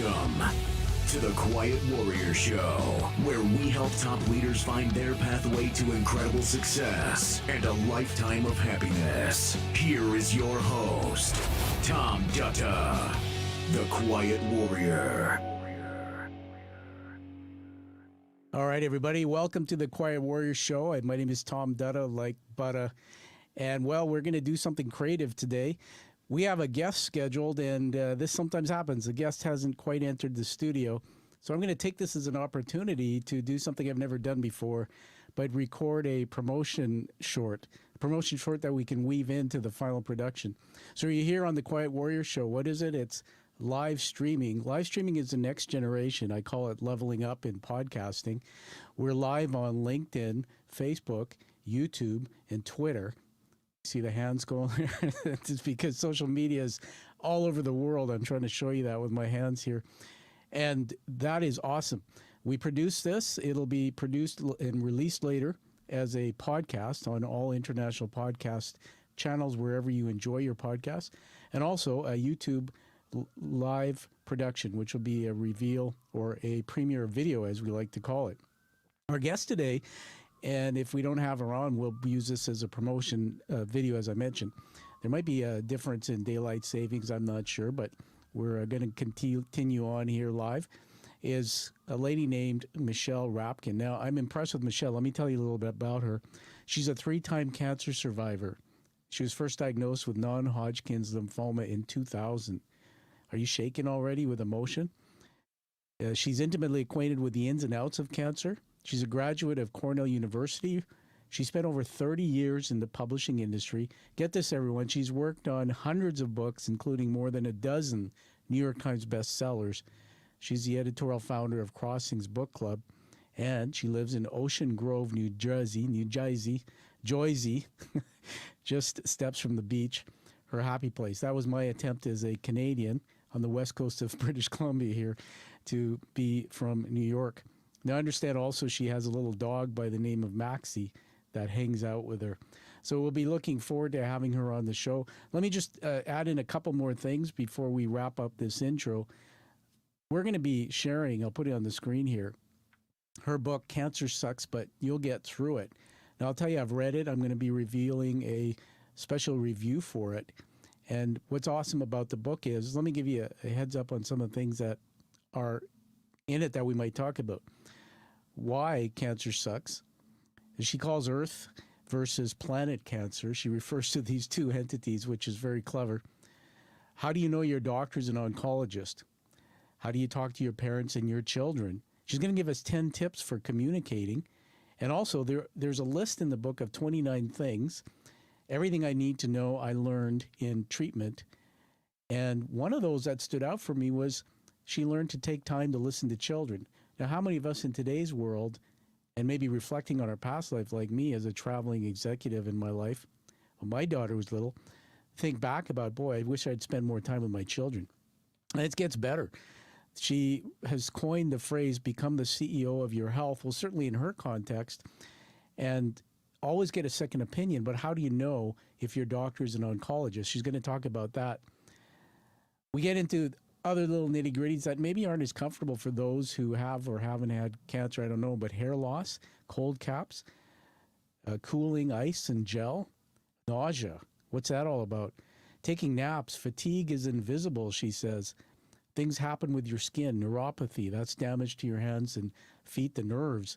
Welcome to the Quiet Warrior Show, where we help top leaders find their pathway to incredible success and a lifetime of happiness. Here is your host, Tom Dutta, the Quiet Warrior. All right, everybody, welcome to the Quiet Warrior Show. My name is Tom Dutta, like Butta, and well, we're going to do something creative today. We have a guest scheduled, and this sometimes happens. The guest hasn't quite entered the studio. So I'm going to take this as an opportunity to do something I've never done before, but record a promotion short that we can weave into the final production. So you're here on the Quiet Warrior Show. What is it? It's live streaming. Live streaming is the next generation. I call it leveling up in podcasting. We're live on LinkedIn, Facebook, YouTube, and Twitter. See the hands going there? It's because social media is all over the world. I'm trying to show you that with my hands here. And that is awesome. We produce this. It'll be produced and released later as a podcast on all international podcast channels, wherever you enjoy your podcast. And also a YouTube live production, which will be a reveal or a premiere video, as we like to call it. Our guest today, and if we don't have her on, we'll use this as a promotion video, as I mentioned. There might be a difference in daylight savings, I'm not sure, but we're going to continue on here live, is a lady named Michelle Rapkin. Now, I'm impressed with Michelle. Let me tell you a little bit about her. She's a 3-time cancer survivor. She was first diagnosed with non-Hodgkin's lymphoma in 2000. Are you shaking already with emotion? She's intimately acquainted with the ins and outs of cancer. She's a graduate of Cornell University. She spent over 30 years in the publishing industry. Get this, everyone. She's worked on hundreds of books, including more than a dozen New York Times bestsellers. She's the editorial founder of Crossings Book Club, and she lives in Ocean Grove, New Jersey, just steps from the beach, her happy place. That was my attempt as a Canadian on the west coast of British Columbia here to be from New York. Now, I understand also she has a little dog by the name of Maxie that hangs out with her. So we'll be looking forward to having her on the show. Let me just add in a couple more things before we wrap up this intro. We're going to be sharing, I'll put it on the screen here, her book, Cancer Sucks, But You'll Get Through It. Now, I'll tell you, I've read it. I'm going to be revealing a special review for it. And what's awesome about the book is, let me give you a heads up on some of the things that are in it that we might talk about. Why cancer sucks. She calls Earth versus planet cancer. She refers to these two entities, which is very clever. How do you know your doctor's an oncologist? How do you talk to your parents and your children? She's going to give us 10 tips for communicating. And also, there's a list in the book of 29 things. Everything I need to know I learned in treatment. And one of those that stood out for me was she learned to take time to listen to children. Now, how many of us in today's world, and maybe reflecting on our past life like me as a traveling executive in my life, when my daughter was little, think back about, boy, I wish I'd spend more time with my children. And it gets better. She has coined the phrase, become the CEO of your health. Well, certainly in her context, and always get a second opinion, but how do you know if your doctor is an oncologist? She's going to talk about that. We get into other little nitty-gritties that maybe aren't as comfortable for those who have or haven't had cancer, I don't know, but hair loss, cold caps, cooling ice and gel, nausea. What's that all about? Taking naps. Fatigue is invisible, she says. Things happen with your skin. Neuropathy, that's damage to your hands and feet, the nerves.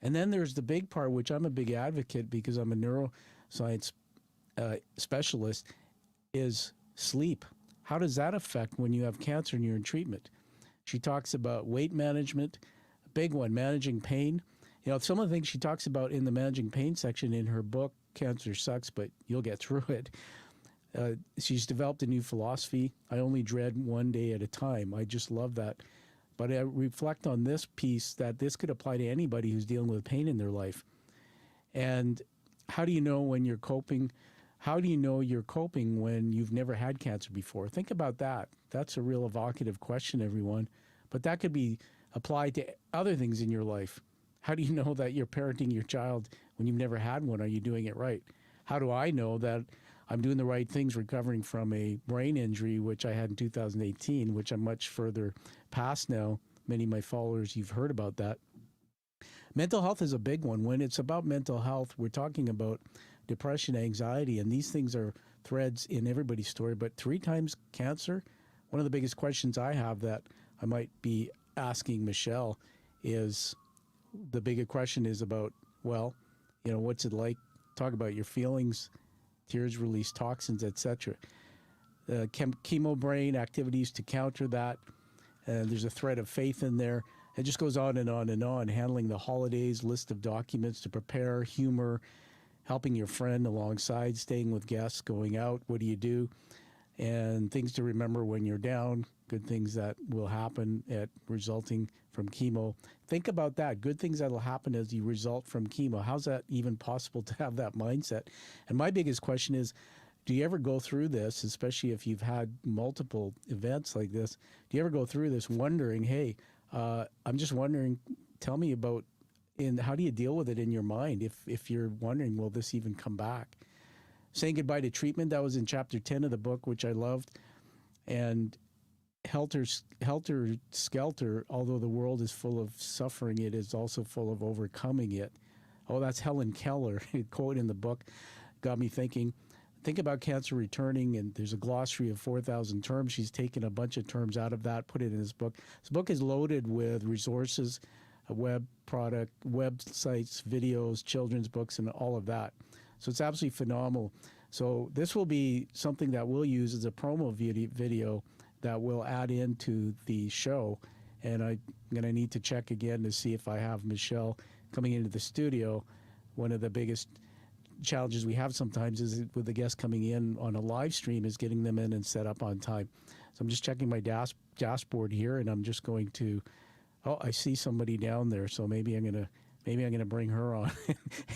And then there's the big part, which I'm a big advocate because I'm a neuroscience specialist, is sleep. How does that affect when you have cancer and you're in treatment? She talks about weight management, a big one, managing pain. You know, some of the things she talks about in the managing pain section in her book, Cancer Sucks, But You'll Get Through It. She's developed a new philosophy. I only dread one day at a time. I just love that. But I reflect on this piece that this could apply to anybody who's dealing with pain in their life. And how do you know when you're coping? How do you know you're coping when you've never had cancer before? Think about that. That's a real evocative question, everyone. But that could be applied to other things in your life. How do you know that you're parenting your child when you've never had one? Are you doing it right? How do I know that I'm doing the right things recovering from a brain injury, which I had in 2018, which I'm much further past now. Many of my followers, you've heard about that. Mental health is a big one. When it's about mental health, we're talking about depression, anxiety, and these things are threads in everybody's story. But 3 times cancer, one of the biggest questions I have that I might be asking Michelle is, the bigger question is about, well, what's it like? Talk about your feelings, tears release toxins, etc. Chemo brain activities to counter that. There's a thread of faith in there. It just goes on and on and on. Handling the holidays, list of documents to prepare, humor, helping your friend alongside, staying with guests, going out. What do you do? And things to remember when you're down. Good things that will happen resulting from chemo. Think about that. Good things that will happen as you result from chemo. How's that even possible to have that mindset? And my biggest question is, do you ever go through this, especially if you've had multiple events like this, do you ever go through this wondering, hey, I'm just wondering, tell me about, how do you deal with it in your mind if you're wondering, will this even come back? Saying goodbye to treatment, that was in chapter 10 of the book, which I loved. And helter skelter, although the world is full of suffering, it is also full of overcoming it. Oh, that's Helen Keller, a quote in the book, got me thinking. Think about cancer returning, and there's a glossary of 4,000 terms. She's taken a bunch of terms out of that, put it in this book. This book is loaded with resources, a web product, websites, videos, children's books, and all of that. So it's absolutely phenomenal. So this will be something that we'll use as a promo video that we'll add into the show. And I'm going to need to check again to see if I have Michelle coming into the studio. One of the biggest challenges we have sometimes is with the guests coming in on a live stream is getting them in and set up on time. So I'm just checking my dashboard here, and I'm just going to, I see somebody down there. So maybe I'm gonna bring her on.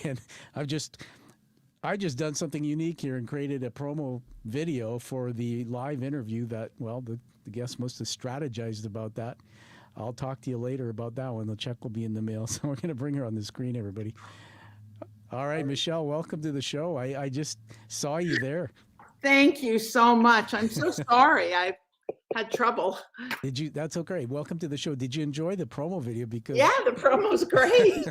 And I just done something unique here and created a promo video for the live interview that, well, the guests must have strategized about that. I'll talk to you later about that one. The check will be in the mail. So we're going to bring her on the screen, everybody. All right, Michelle, welcome to the show. I just saw you there. Thank you so much. I'm so sorry. I had trouble. That's okay. Welcome to the show. Did you enjoy the promo video? Because yeah, the promo's great.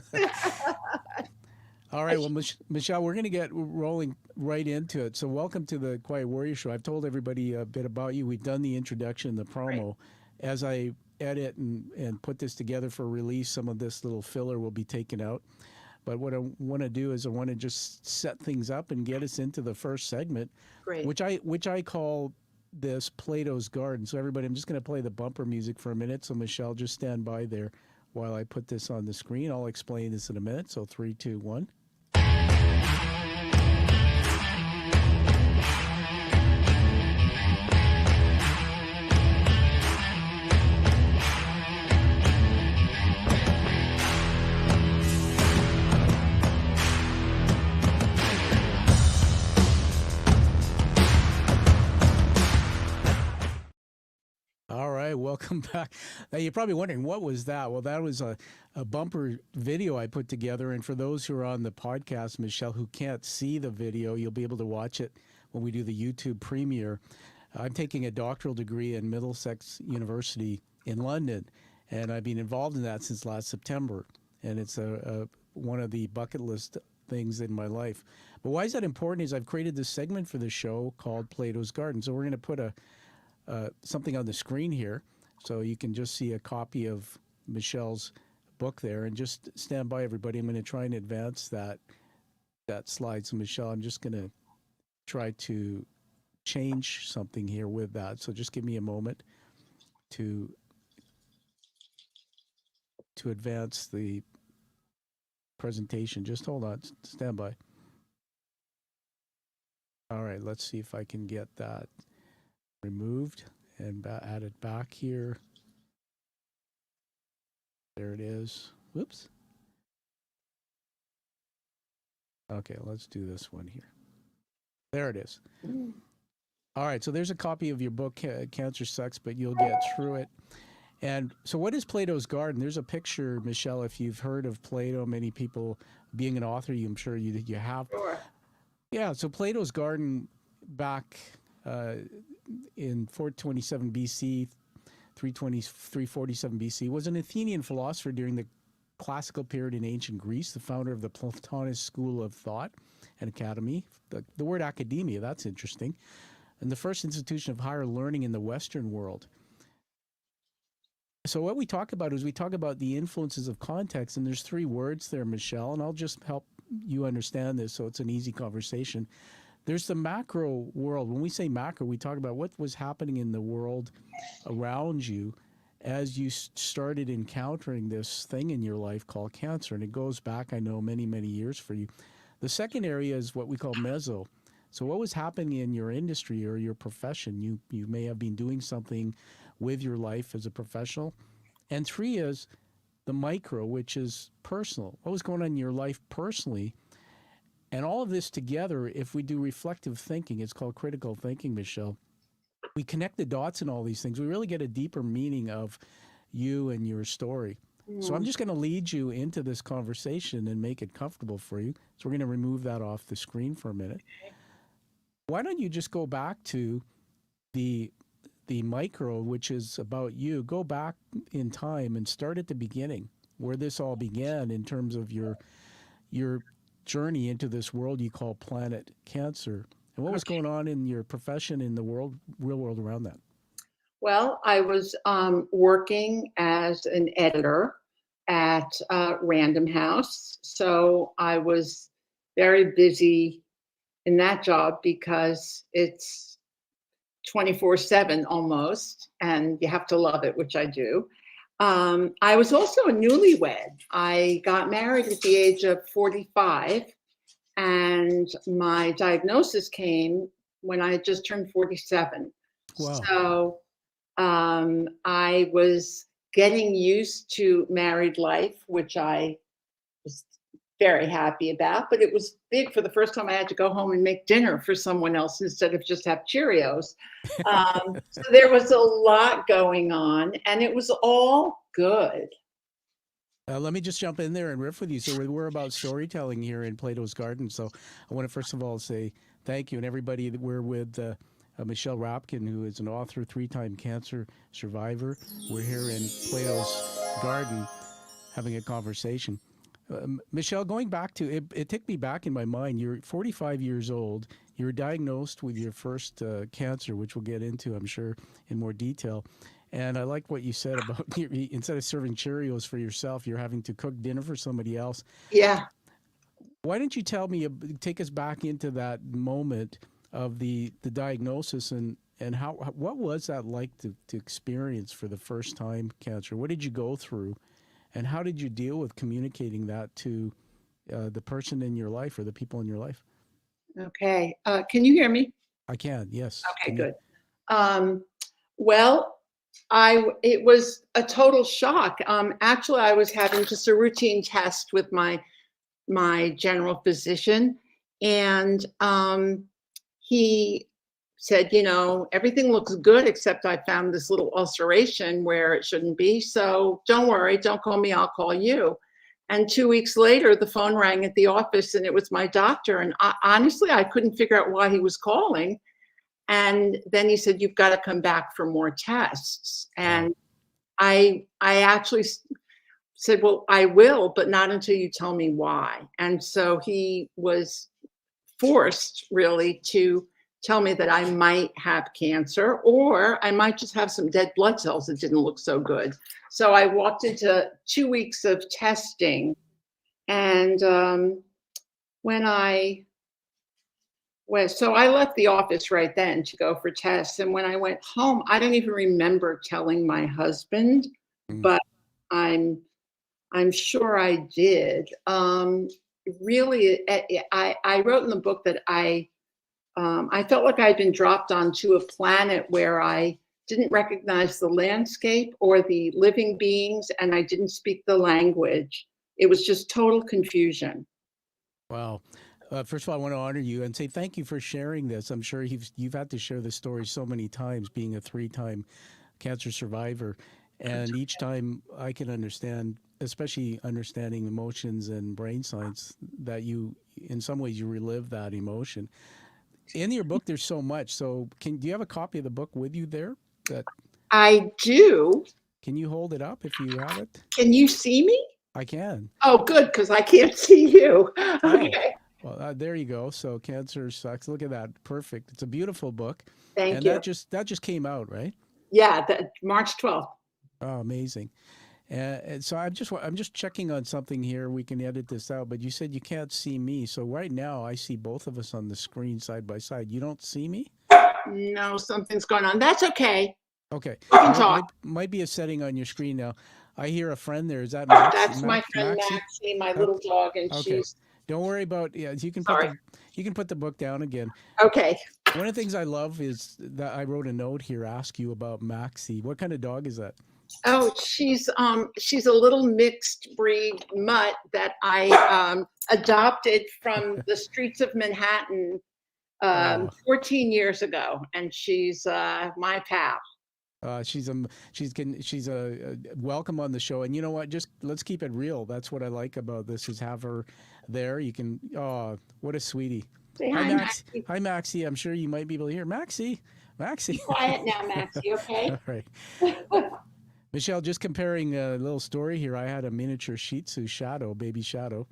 All right, well, Michelle, we're going to get rolling right into it. So welcome to the Quiet Warrior Show. I've told everybody a bit about you. We've done the introduction, the promo. Right. As I edit and put this together for release, some of this little filler will be taken out. But what I want to do is I want to just set things up and get us into the first segment, Great. which I call this Plato's Garden. So everybody, I'm just going to play the bumper music for a minute. So Michelle, just stand by there while I put this on the screen. I'll explain this in a minute. So 3, 2, 1. Welcome back. Now, you're probably wondering, what was that? Well, that was a bumper video I put together. And for those who are on the podcast, Michelle, who can't see the video, you'll be able to watch it when we do the YouTube premiere. I'm taking a doctoral degree in Middlesex University in London, and I've been involved in that since last September. And it's one of the bucket list things in my life. But why is that important is I've created this segment for the show called Plato's Garden. So we're going to put something on the screen here. So you can just see a copy of Michelle's book there, and just stand by, everybody. I'm going to try and advance that slide. So Michelle, I'm just going to try to change something here with that. So just give me a moment to advance the presentation. Just hold on, stand by. All right, let's see if I can get that removed and added back here. There it is. Whoops. Okay, let's do this one here. There it is. All right, so there's a copy of your book, Cancer Sucks, but you'll get through it. And so what is Plato's Garden? There's a picture, Michelle, if you've heard of Plato, many people, being an author, I'm sure you have. Sure. Yeah, so Plato's Garden back in 427 BC, 347 BC, was an Athenian philosopher during the classical period in ancient Greece, the founder of the Platonist school of thought and academy. The word academia, that's interesting. And the first institution of higher learning in the Western world. So what we talk about is we talk about the influences of context, and there's three words there, Michelle, and I'll just help you understand this so it's an easy conversation. There's the macro world. When we say macro, we talk about what was happening in the world around you as you started encountering this thing in your life called cancer, and it goes back, I know, many, many years for you. The second area is what we call meso. So what was happening in your industry or your profession? You may have been doing something with your life as a professional. And three is the micro, which is personal. What was going on in your life personally? And all of this together, if we do reflective thinking, it's called critical thinking, Michelle, we connect the dots in all these things. We really get a deeper meaning of you and your story. So I'm just going to lead you into this conversation and make it comfortable for you. So we're going to remove that off the screen for a minute. Why don't you just go back to the micro, which is about you. Go back in time and start at the beginning, where this all began in terms of your journey into this world you call planet Cancer. And what was going on in your profession, in the real world around that? Well, I was working as an editor at Random House. So I was very busy in that job because it's 24/7 almost, and you have to love it, which I do. I was also a newlywed. I got married at the age of 45, and my diagnosis came when I had just turned 47. Wow. So I was getting used to married life, which I was very happy about, but it was big. For the first time, I had to go home and make dinner for someone else instead of just have Cheerios. So there was a lot going on, and it was all good. Let me just jump in there and riff with you. So we're about storytelling here in Plato's Garden. So I want to first of all say thank you, and everybody that we're with Michelle Rapkin, who is an author, 3-time cancer survivor. We're here in Plato's Garden having a conversation. Michelle, going back to it took me back in my mind. You're 45 years old. You were diagnosed with your first cancer, which we'll get into, I'm sure, in more detail. And I like what you said about instead of serving Cheerios for yourself, you're having to cook dinner for somebody else. Yeah. Why don't you take us back into that moment of the diagnosis and what was that like to experience for the first time cancer? What did you go through? And how did you deal with communicating that to the person in your life or the people in your life? Okay. Can you hear me? I can, yes. Okay, good. Well, it was a total shock. Actually, I was having just a routine test with my general physician, and he said, everything looks good, except I found this little ulceration where it shouldn't be. So don't worry, don't call me, I'll call you. And 2 weeks later, the phone rang at the office, and it was my doctor. And honestly, I couldn't figure out why he was calling. And then he said, you've got to come back for more tests. And I actually said, well, I will, but not until you tell me why. And so he was forced really to tell me that I might have cancer, or I might just have some dead blood cells that didn't look so good. So I walked into 2 weeks of testing, and so I left the office right then to go for tests. And when I went home, I don't even remember telling my husband, but I'm sure I did. Really, I wrote in the book that I felt like I'd been dropped onto a planet where I didn't recognize the landscape or the living beings, and I didn't speak the language. It was just total confusion. Wow. First of all, I want to honor you and say thank you for sharing this. I'm sure you've had to share this story so many times, being a 3-time cancer survivor. And each time I can understand, especially understanding emotions and brain science, that in some ways you relive that emotion. in your book, there's so much. So do you have a copy of the book with you there? I do. Can you hold it up if you have it? Can you see me? I can. Oh, good, because I can't see you. Oh, Okay. well, there you go. So Cancer Sucks. Look at that. Perfect. It's a beautiful book. Thank And you. that just came out, right? Yeah, March 12th. Oh, amazing. And so I'm just checking on something here. We can edit this out, but you said you can't see me. So right now I see both of us on the screen side by side. You don't see me? No, something's going on. That's okay. Okay. We can talk. Might be a setting on your screen now. I hear a friend there. Is that Max? That's my friend Maxie? Maxie, my little dog, and Okay. she's Don't worry about you can sorry. you can put the book down again. Okay. One of the things I love is that I wrote a note here ask you about Maxie. What kind of dog is that? Oh, she's a little mixed breed mutt that I adopted from the streets of Manhattan 14 years ago, and she's my pal. She's a welcome on the show, and you know what? Just let's keep it real. That's what I like about this is have her there. You can what a sweetie. Say Hi, hi, Max. Maxie. Hi, Maxie. I'm sure you might be able to hear Maxie. Be quiet now, Maxie. Okay. All right. Michelle, just comparing a little story here. I had a miniature Shih Tzu Shadow, baby Shadow.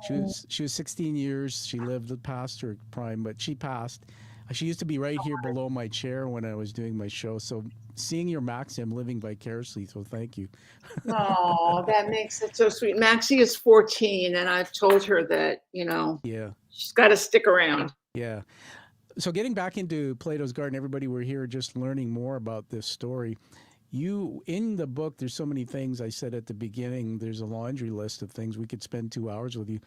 She was 16 years. She lived past her prime, but she passed. She used to be right here below my chair when I was doing my show. So seeing your Maxie, I'm living vicariously. So thank you. Oh, that makes it so sweet. Maxie is 14, and I've told her that Yeah. she's got to stick around. Yeah. So getting back into Plato's Garden, everybody, we're here just learning more about this story. You, in the book, there's so many things I said at the beginning. There's a laundry list of things. We could spend 2 hours with you.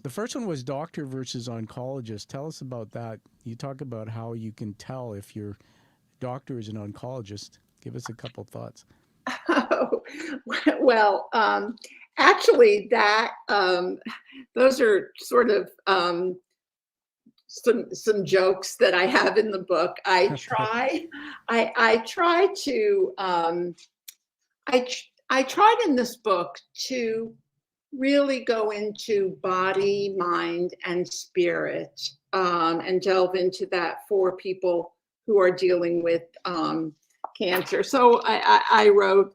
The first one was doctor versus oncologist. Tell us about that. You talk about how you can tell if your doctor is an oncologist. Give us a couple thoughts. Oh, well, actually, those are sort of some jokes that I have in the book. I try to I tried in this book to really go into body, mind, and spirit, and delve into that for people who are dealing with cancer. So I wrote.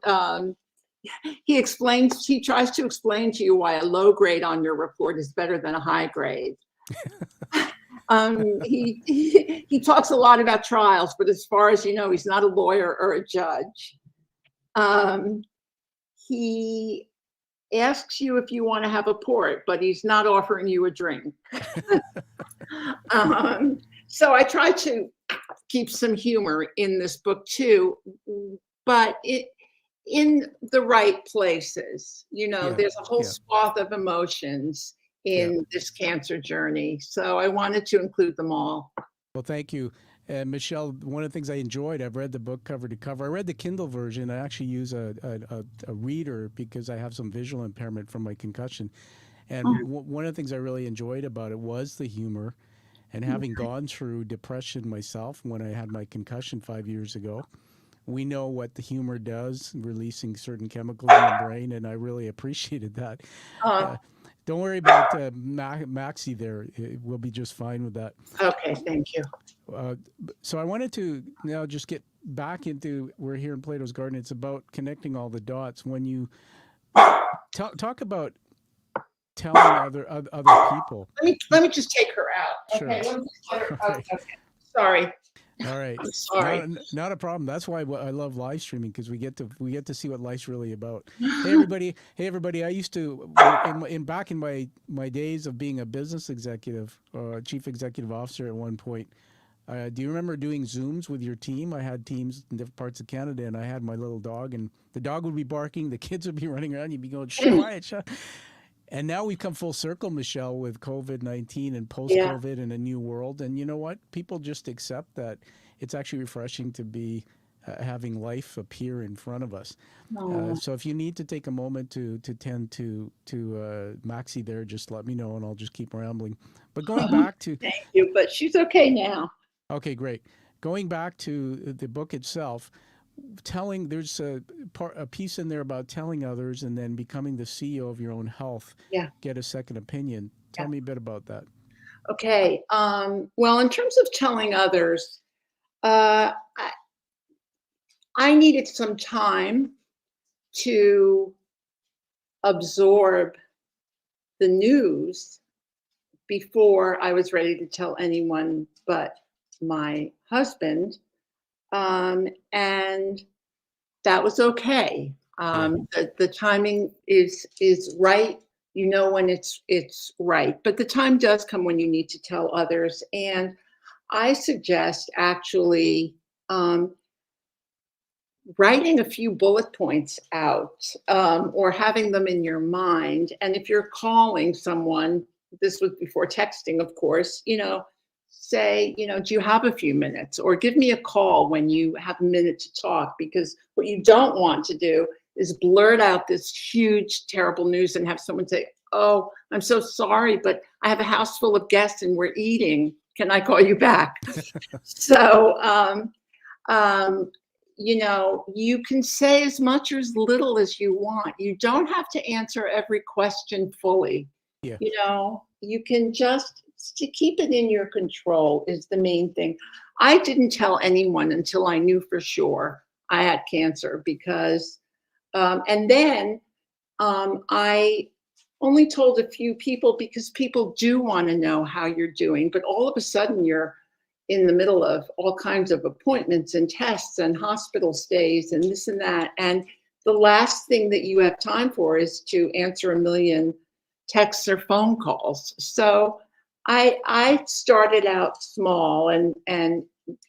He tries to explain to you why a low grade on your report is better than a high grade. He talks a lot about trials, but as far as you know, he's not a lawyer or a judge. He asks you if you want to have a port, but he's not offering you a drink. So I try to keep some humor in this book too, but in the right places. There's a whole swath of emotions in this cancer journey. So I wanted to include them all. Well, thank you. And Michelle, one of the things I enjoyed, I've read the book cover to cover. I read the Kindle version. I actually use a reader because I have some visual impairment from my concussion. And one of the things I really enjoyed about it was the humor. And having gone through depression myself when I had my concussion 5 years ago, we know what the humor does, releasing certain chemicals in the brain, and I really appreciated that. Don't worry about Maxie there. We'll be just fine with that. Okay, thank you. So I wanted to now just get back into, we're here in Plato's Garden. It's about connecting all the dots. When you talk about telling other people. Let me just take her out. Sure. Okay, let me just get her. Right. Okay. Sorry. All right. I'm sorry. Not a problem. That's why I love live streaming, because we get to see what life's really about. Hey everybody. I used to back in my days of being a business executive, chief executive officer at one point. Do you remember doing Zooms with your team? I had teams in different parts of Canada, and I had my little dog, and the dog would be barking, the kids would be running around, you'd be going, shh, quiet, shut. And now we've come full circle, Michelle, with COVID-19 and post-COVID and a new world. And you know what? People just accept that it's actually refreshing to be having life appear in front of us. So if you need to take a moment to tend to Maxie there, just let me know and I'll just keep rambling. But going back to... Thank you, but she's okay now. Okay, great. Going back to the book itself, there's a piece in there about telling others and then becoming the CEO of your own health. Yeah. Get a second opinion. Tell me a bit about that. Okay. Well, in terms of telling others, uh, I, I needed some time to absorb the news before I was ready to tell anyone but my husband. And that was okay. Yeah. The timing is right. You know when it's right, but the time does come when you need to tell others. And I suggest actually writing a few bullet points out, or having them in your mind. And if you're calling someone, this was before texting, of course, say, do you have a few minutes? Or give me a call when you have a minute to talk, because what you don't want to do is blurt out this huge, terrible news and have someone say, oh, I'm so sorry, but I have a house full of guests and we're eating. Can I call you back? So, um, you can say as much or as little as you want. You don't have to answer every question fully. Yeah. You can just to keep it in your control is the main thing. I didn't tell anyone until I knew for sure I had cancer because, and then I only told a few people because people do want to know how you're doing, but all of a sudden you're in the middle of all kinds of appointments and tests and hospital stays and this and that. And the last thing that you have time for is to answer a million texts or phone calls. So I started out small and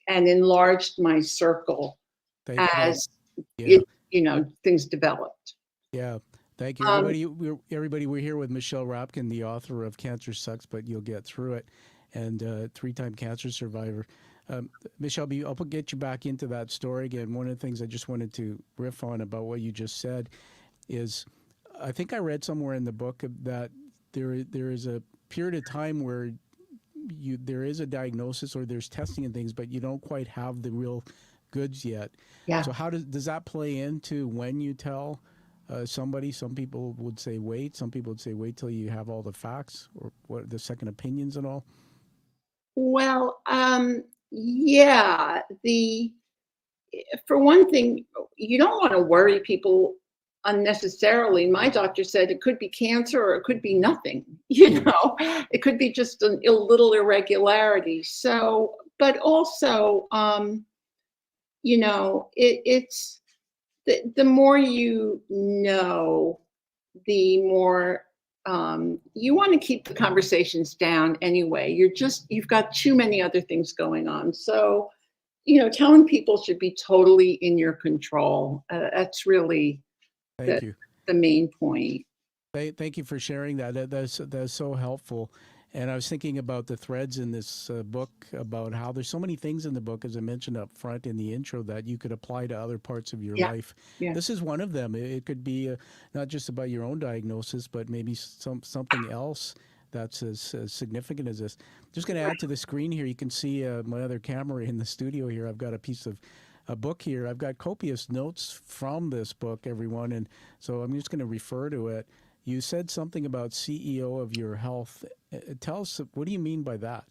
enlarged my circle Thank you. as Yeah. things developed. Yeah. Thank you. Um, Everybody, we're here with Michelle Rapkin, the author of Cancer Sucks, but You'll Get Through It, and three-time cancer survivor. Michelle, I'll get you back into that story again. One of the things I just wanted to riff on about what you just said is I think I read somewhere in the book that there is a period of time where there is a diagnosis or there's testing and things, but you don't quite have the real goods yet. yeah. So how does that play into when you tell somebody? Some people would say wait. Some people would say wait till you have all the facts or what the second opinions and all. Well, yeah. For one thing, you don't want to worry people unnecessarily. My doctor said it could be cancer or it could be nothing. It could be just a little irregularity. So, but also, it's the more you know, the more you want to keep the conversations down anyway. You've got too many other things going on. So, telling people should be totally in your control. That's really Thank the, you. the main point. Thank you for sharing that. That's so helpful. And I was thinking about the threads in this book about how there's so many things in the book, as I mentioned up front in the intro, that you could apply to other parts of your Yeah. life. Yeah. This is one of them. It could be not just about your own diagnosis, but maybe something else that's as significant as this. Just going to add to the screen here. You can see my other camera in the studio here. I've got a piece of a book here. I've got copious notes from this book, everyone, and so I'm just going to refer to it. You said something about CEO of your health. Tell us, what do you mean by that?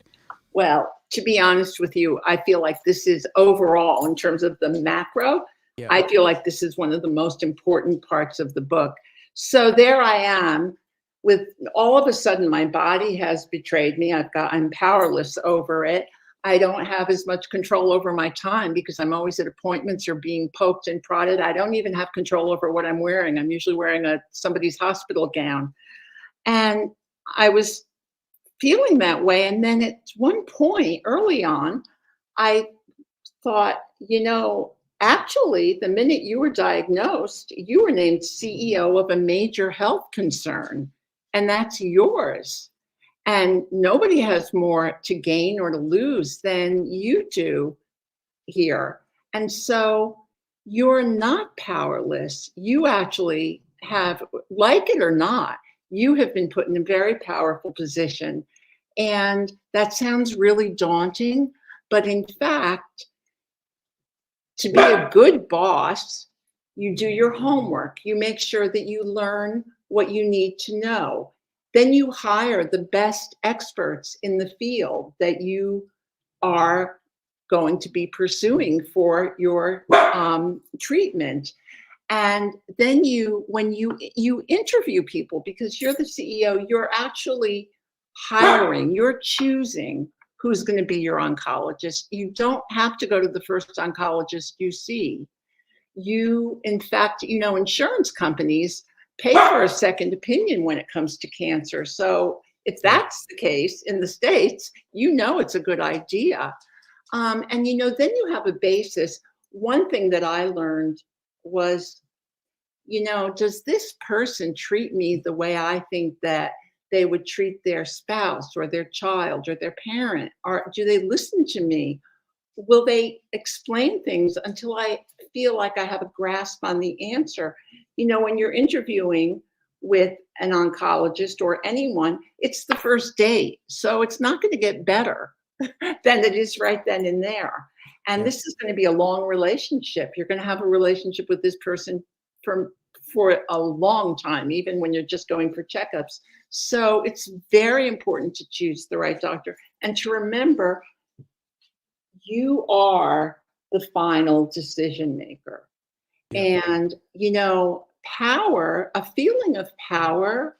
Well, to be honest with you, I feel like this is overall, in terms of the macro, Yeah. I feel like this is one of the most important parts of the book. So there I am with all of a sudden my body has betrayed me. I'm powerless over it. I don't have as much control over my time because I'm always at appointments or being poked and prodded. I don't even have control over what I'm wearing. I'm usually wearing somebody's hospital gown. And I was feeling that way. And then at one point early on, I thought, actually, the minute you were diagnosed, you were named CEO of a major health concern, and that's yours. And nobody has more to gain or to lose than you do here. And so you're not powerless. You actually have, like it or not, you have been put in a very powerful position. And that sounds really daunting, but in fact, to be a good boss, you do your homework. You make sure that you learn what you need to know. then you hire the best experts in the field that you are going to be pursuing for your treatment. And then when you interview people, because you're the CEO, you're actually hiring, you're choosing who's going to be your oncologist. You don't have to go to the first oncologist you see. You, in fact, insurance companies pay for a second opinion when it comes to cancer. So if that's the case in the States, it's a good idea. And then you have a basis. One thing that I learned was, does this person treat me the way I think that they would treat their spouse or their child or their parent? Or do they listen to me? Will they explain things until I feel like I have a grasp on the answer? When you're interviewing with an oncologist or anyone, it's the first date. So it's not going to get better than it is right then and there. And this is going to be a long relationship. You're going to have a relationship with this person for a long time, even when you're just going for checkups. So it's very important to choose the right doctor and to remember you are the final decision maker. Yeah. And, power, a feeling of power,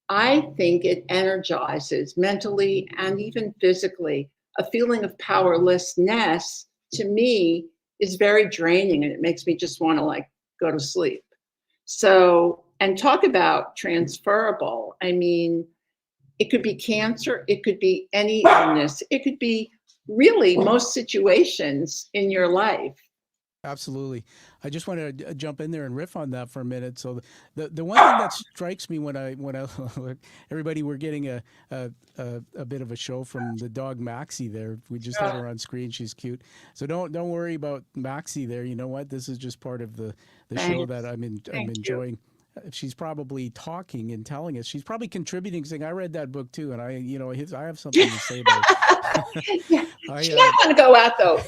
I think it energizes mentally and even physically. A feeling of powerlessness, to me, is very draining, and it makes me just want to go to sleep. So, and talk about transferable. I mean, it could be cancer, it could be any illness, it could be really most situations in your life. Absolutely. I just want to jump in there and riff on that for a minute. So the one thing that strikes me when I everybody, we're getting a bit of a show from the dog Maxie there. We just had her on screen. She's cute. So don't worry about Maxie there. You know what? This is just part of the show that I'm enjoying. She's probably talking and telling us. She's probably contributing, saying, "I read that book too, and I have something to say about it." Yeah. She might want to go out though.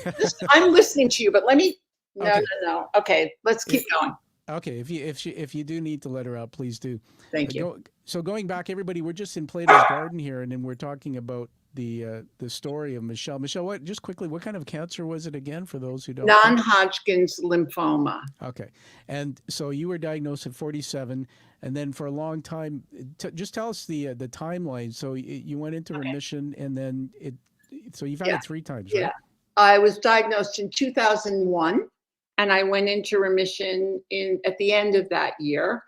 I'm listening to you, but let me. No. Okay, let's keep going. Okay, if you do need to let her out, please do. Thank you. So going back, everybody, we're just in Plato's Garden here, and then we're talking about the story of Michelle. Michelle, just quickly, what kind of cancer was it again, for those who don't? Non-Hodgkin's lymphoma. Okay, and so you were diagnosed at 47, and then for a long time. Just tell us the timeline. So you went into remission, and then so you've had it 3 times, right? Yeah, I was diagnosed in 2001. And I went into remission at the end of that year.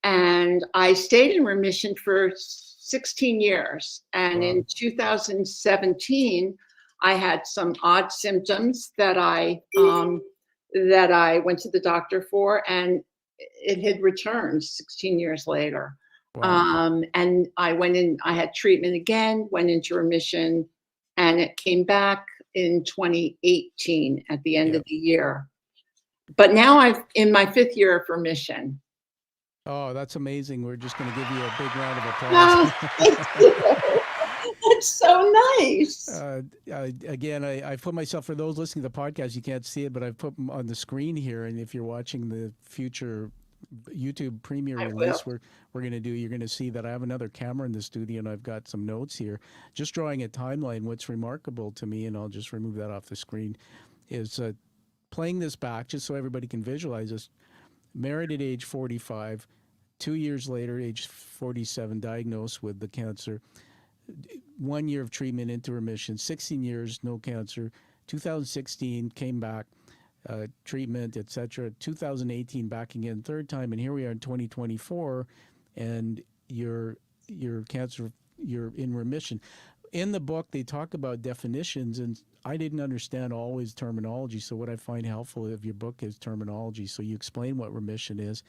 And I stayed in remission for 16 years. And in 2017, I had some odd symptoms that I went to the doctor for, and it had returned 16 years later. Wow. And I went in, I had treatment again, went into remission, and it came back in 2018 at the end of the year. But now I'm in my 5th year of remission. Oh, that's amazing. We're just going to give you a big round of applause. That's so nice. Again, I put myself, for those listening to the podcast, you can't see it, but I've put them on the screen here. And if you're watching the future YouTube premiere release we're going to do, you're going to see that I have another camera in the studio, and I've got some notes here. Just drawing a timeline. What's remarkable to me, and I'll just remove that off the screen, is playing this back just so everybody can visualize this. Married at age 45, 2 years later, age 47, diagnosed with the cancer. 1 year of treatment into remission, 16 years, no cancer. 2016, came back, treatment, etc. 2018, back again, 3rd time, and here we are in 2024, and your cancer, you're in remission. In the book, they talk about definitions, and I didn't understand always terminology. So what I find helpful of your book is terminology. So you explain what remission is.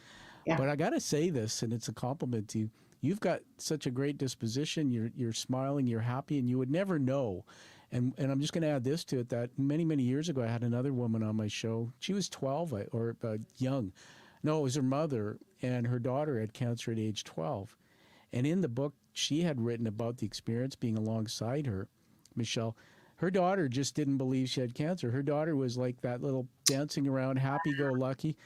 Yeah. But I got to say this, and it's a compliment to you. You've got such a great disposition. You're smiling, you're happy, and you would never know. And I'm just going to add this to it, that many, many years ago, I had another woman on my show. She was 12 or young. No, it was her mother, and her daughter had cancer at age 12. And in the book, she had written about the experience being alongside her, Michelle. Her daughter just didn't believe she had cancer. Her daughter was like that little dancing around, happy-go-lucky.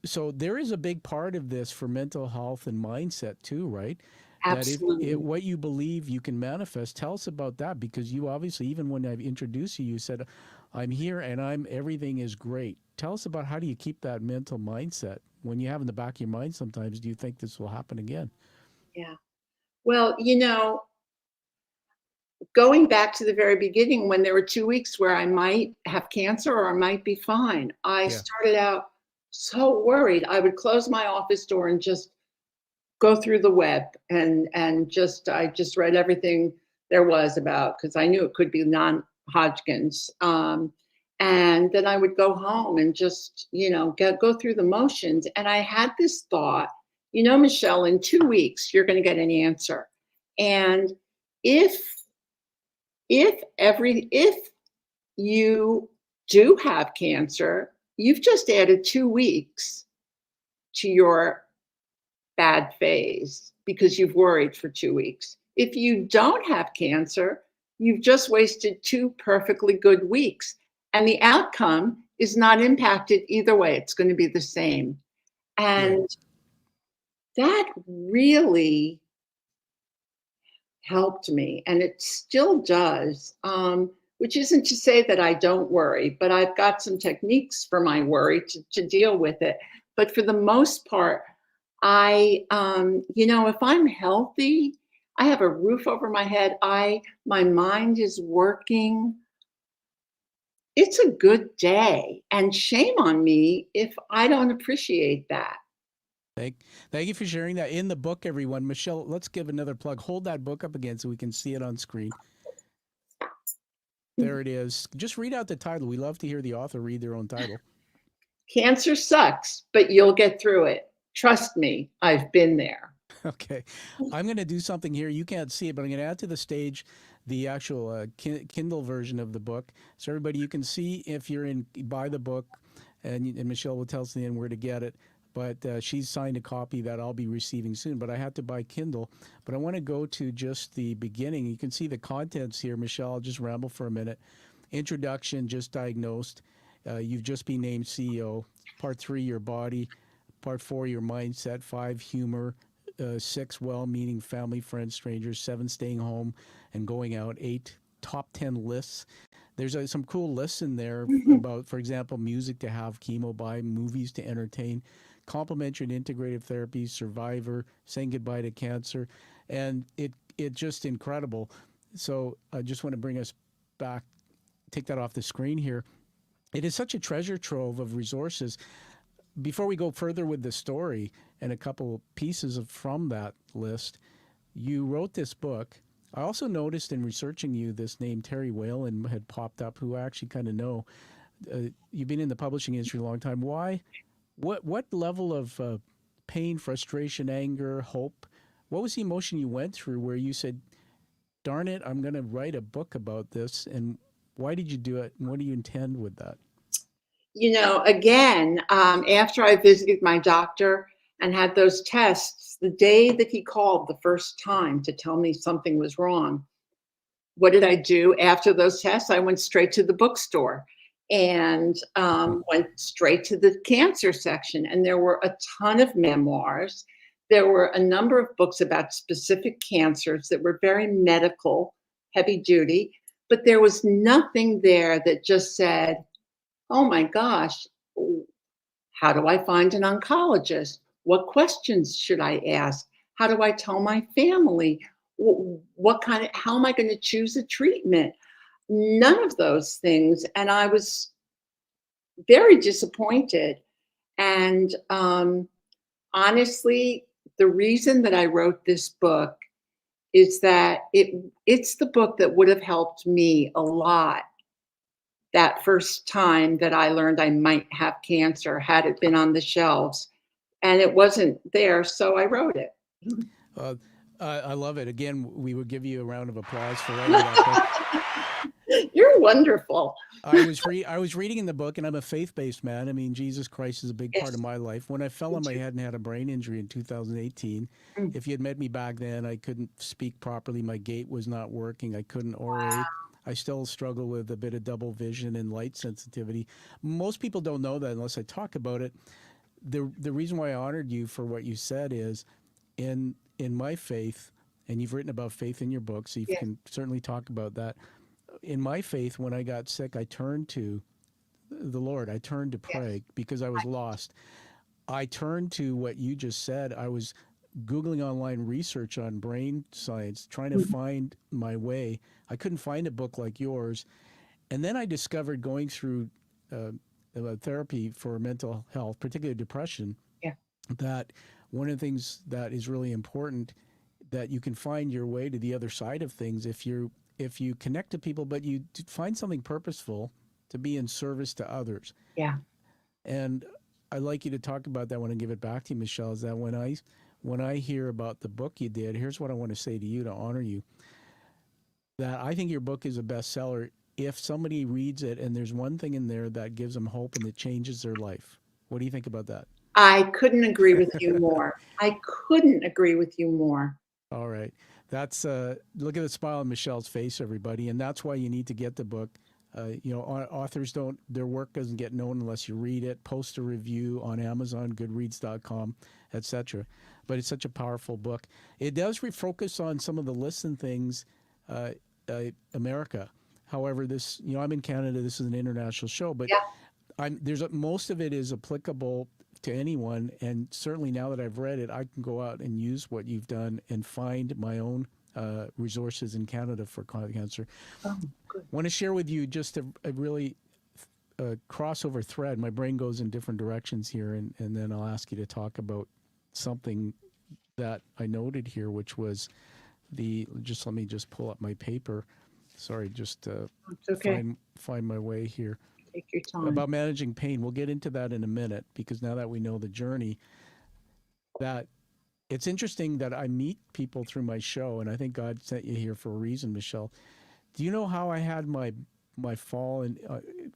So there is a big part of this for mental health and mindset too, right? that Absolutely. what you believe you can manifest. Tell us about that, because you obviously, even when I've introduced you, you said, I'm here and everything is great. Tell us about how do you keep that mental mindset when you have in the back of your mind sometimes, do you think this will happen again? Yeah. Well, going back to the very beginning, when there were 2 weeks where I might have cancer or I might be fine, I Yeah. started out so worried. I would close my office door and just go through the web, and just I just read everything there was about, because I knew it could be non-Hodgkin's. And then I would go home and just go through the motions. And I had this thought, Michelle, in 2 weeks you're going to get an answer. And if if you do have cancer, you've just added 2 weeks to your bad phase because you've worried for 2 weeks. If you don't have cancer, you've just wasted 2 perfectly good weeks. And the outcome is not impacted either way. It's going to be the same. Yeah. And that really helped me, and it still does. Which isn't to say that I don't worry, but I've got some techniques for my worry to deal with it. But for the most part, if I'm healthy, I have a roof over my head. My mind is working. It's a good day, and shame on me if I don't appreciate that. Thank, thank you for sharing that. In the book, everyone, Michelle, let's give another plug. Hold that book up again so we can see it on screen. There it is. Just read out the title. We love to hear the author read their own title. Cancer sucks, but you'll get through it. Trust me, I've been there. Okay. I'm going to do something here. You can't see it, but I'm going to add to the stage the actual Kindle version of the book. So everybody, you can see if you're in, buy the book, and Michelle will tell us in the end where to get it. But she's signed a copy that I'll be receiving soon. But I had to buy Kindle. But I want to go to just the beginning. You can see the contents here. Michelle, I'll just ramble for a minute. Introduction, just diagnosed. You've just been named CEO. Part 3, your body. Part 4, your mindset. 5, humor. 6, well-meaning family, friends, strangers. 7, staying home and going out. 8, top 10 lists. There's some cool lists in there about, for example, music to have, chemo by, movies to entertain, complementary and integrative therapies, survivor, saying goodbye to cancer, and it just incredible. So I just want to bring us back, take that off the screen here. It is such a treasure trove of resources. Before we go further with the story and a couple pieces from that list, you wrote this book. I also noticed in researching you, this name Terry Whalen had popped up, who I actually kind of know. You've been in the publishing industry a long time. Why? What level of pain, frustration, anger, hope? What was the emotion you went through where you said, "Darn it, I'm going to write a book about this"? And why did you do it? And what do you intend with that? Again, after I visited my doctor and had those tests, the day that he called the first time to tell me something was wrong, what did I do after those tests? I went straight to the bookstore and went straight to the cancer section. And there were a ton of memoirs. There were a number of books about specific cancers that were very medical, heavy duty, but there was nothing there that just said, oh my gosh, how do I find an oncologist? What questions should I ask? How do I tell my family? How am I going to choose a treatment? None of those things. And I was very disappointed. And honestly, the reason that I wrote this book is that it's the book that would have helped me a lot that first time that I learned I might have cancer, had it been on the shelves. And it wasn't there, so I wrote it. Uh, I love it. Again, we would give you a round of applause for writing that book. You're wonderful. I was reading in the book, and I'm a faith-based man. I mean, Jesus Christ is a big part Yes. of my life. When I fell on my head and had a brain injury in 2018, Mm. if you had met me back then, I couldn't speak properly. My gait was not working. I couldn't orate. I still struggle with a bit of double vision and light sensitivity. Most people don't know that unless I talk about it. The reason why I honored you for what you said is, in my faith, and you've written about faith in your book, so you Yes. can certainly talk about that. In my faith, when I got sick, I turned to the Lord. I turned to pray Yes. because I was lost. I turned to what you just said. I was Googling online research on brain science, trying to Mhm. find my way. I couldn't find a book like yours. And then I discovered going through uh, therapy for mental health, particularly depression, Yeah. that one of the things that is really important, that you can find your way to the other side of things if you connect to people, but you find something purposeful to be in service to others. Yeah. And I'd like you to talk about that when I give it back to you, Michelle. Is that when I hear about the book you did, here's what I want to say to you to honor you. That I think your book is a bestseller if somebody reads it and there's one thing in there that gives them hope and that changes their life. What do you think about that? I couldn't agree with you more. I couldn't agree with you more. All right. That's look at the smile on Michelle's face, everybody, and that's why you need to get the book. Authors don't, their work doesn't get known unless you read it. Post a review on Amazon, Goodreads.com, etc. But it's such a powerful book. It does refocus on some of the lists and things, America. However, this, I'm in Canada. This is an international show, but Yeah. most of it is applicable to anyone, and certainly now that I've read it, I can go out and use what you've done and find my own resources in Canada for cancer. Oh, good. I want to share with you just a really crossover thread. My brain goes in different directions here, and then I'll ask you to talk about something that I noted here, which was just let me just pull up my paper. Sorry, just It's okay. find my way here. Take your time. About managing pain. We'll get into that in a minute, because now that we know the journey, that it's interesting that I meet people through my show, and I think God sent you here for a reason, Michelle. Do you know how I had my fall and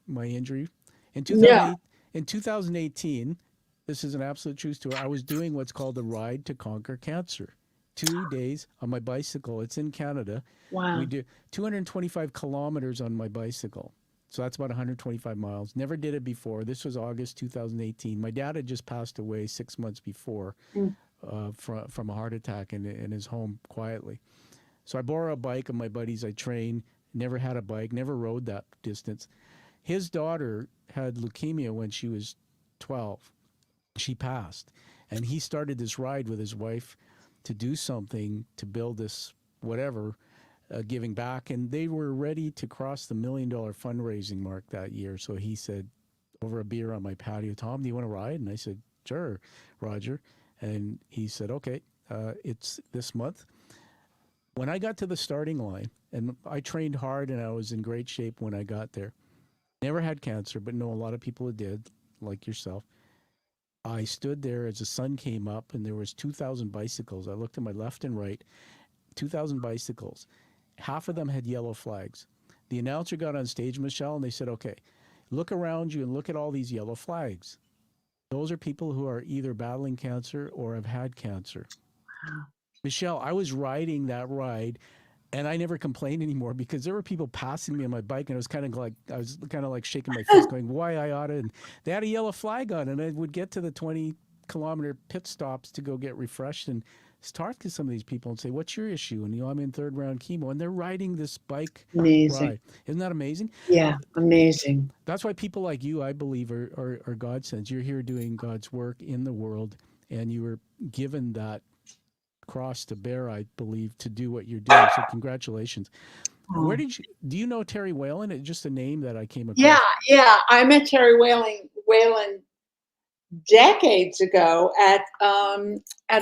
my injury in Yeah. 2018? This is an absolute true story. I was doing what's called the Ride to Conquer Cancer. 2 days on my bicycle. It's in Canada. Wow. We do 225 kilometers on my bicycle. So that's about 125 miles. Never did it before. This was August 2018. My dad had just passed away 6 months before Mm. from a heart attack in his home quietly. So I borrow a bike of my buddies. I train. Never had a bike. Never rode that distance. His daughter had leukemia when she was 12. She passed. And he started this ride with his wife to do something to build this whatever, giving back. And they were ready to cross the $1 million fundraising mark that year. So he said, over a beer on my patio, Tom, do you want to ride? And I said, sure, Roger. And he said, okay, it's this month. When I got to the starting line, and I trained hard and I was in great shape when I got there, never had cancer, but know a lot of people that did, like yourself. I stood there as the sun came up and there was 2,000 bicycles. I looked to my left and right, 2,000 bicycles. Half of them had yellow flags. The announcer got on stage, Michelle, and they said, okay, look around you and look at all these yellow flags. Those are people who are either battling cancer or have had cancer. Wow. Michelle, I was riding that ride and I never complained anymore, because there were people passing me on my bike and I was kind of like shaking my fist going, why I oughta, and they had a yellow flag on, and I would get to the 20-kilometer pit stops to go get refreshed and talk to some of these people and say, what's your issue? And I'm in third round chemo, and they're riding this bike Amazing. ride. Isn't that amazing? Yeah. Amazing. That's why people like you, I believe, are God sent. You're here doing God's work in the world, and you were given that cross to bear, I believe, to do what you're doing. So congratulations. Where do you know Terry Whalen? It's just a name that I came across. Yeah. Yeah. I met Terry Whalen decades ago at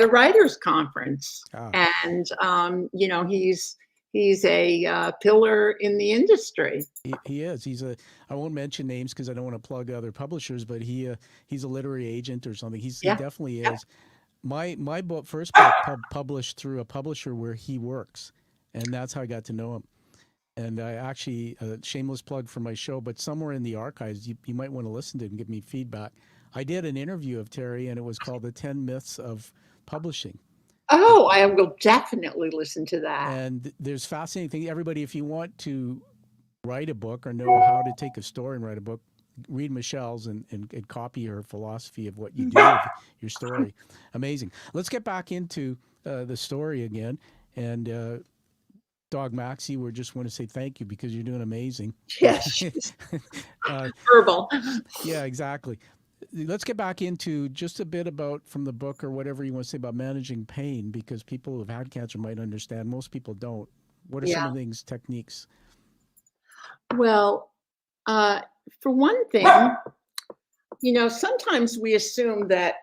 a writers conference, and he's a pillar in the industry. He is. I won't mention names because I don't want to plug other publishers, but he's a literary agent or something. He definitely is. My first book published through a publisher where he works, and that's how I got to know him. And I actually, shameless plug for my show, but somewhere in the archives, you might want to listen to it and give me feedback. I did an interview of Terry, and it was called The 10 Myths of Publishing. Oh, I will definitely listen to that. And there's fascinating things. Everybody, if you want to write a book or know how to take a story and write a book, read Michelle's and copy her philosophy of what you do with your story. Amazing. Let's get back into the story again. And Dog Maxie, we just want to say thank you because you're doing amazing. Yes, uh, verbal. yeah, exactly. Let's get back into just a bit about from the book or whatever you want to say about managing pain, because people who've had cancer might understand. Most people don't. What are some Yeah. of the things, techniques? Well, uh, for one thing, sometimes we assume that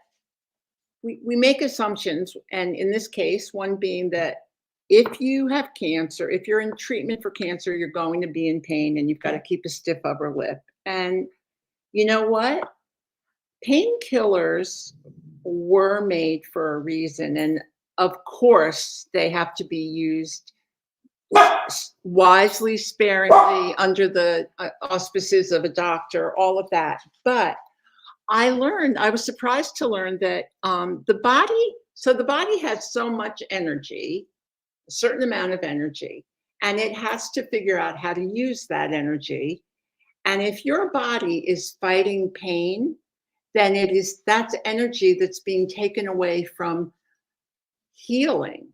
we make assumptions, and in this case, one being that if you have cancer, if you're in treatment for cancer, you're going to be in pain and you've got to keep a stiff upper lip. And you know what? Painkillers were made for a reason. And of course, they have to be used wisely, sparingly, under the auspices of a doctor, all of that. But I was surprised to learn that the body has so much energy, a certain amount of energy, and it has to figure out how to use that energy. And if your body is fighting pain, then that's energy that's being taken away from healing.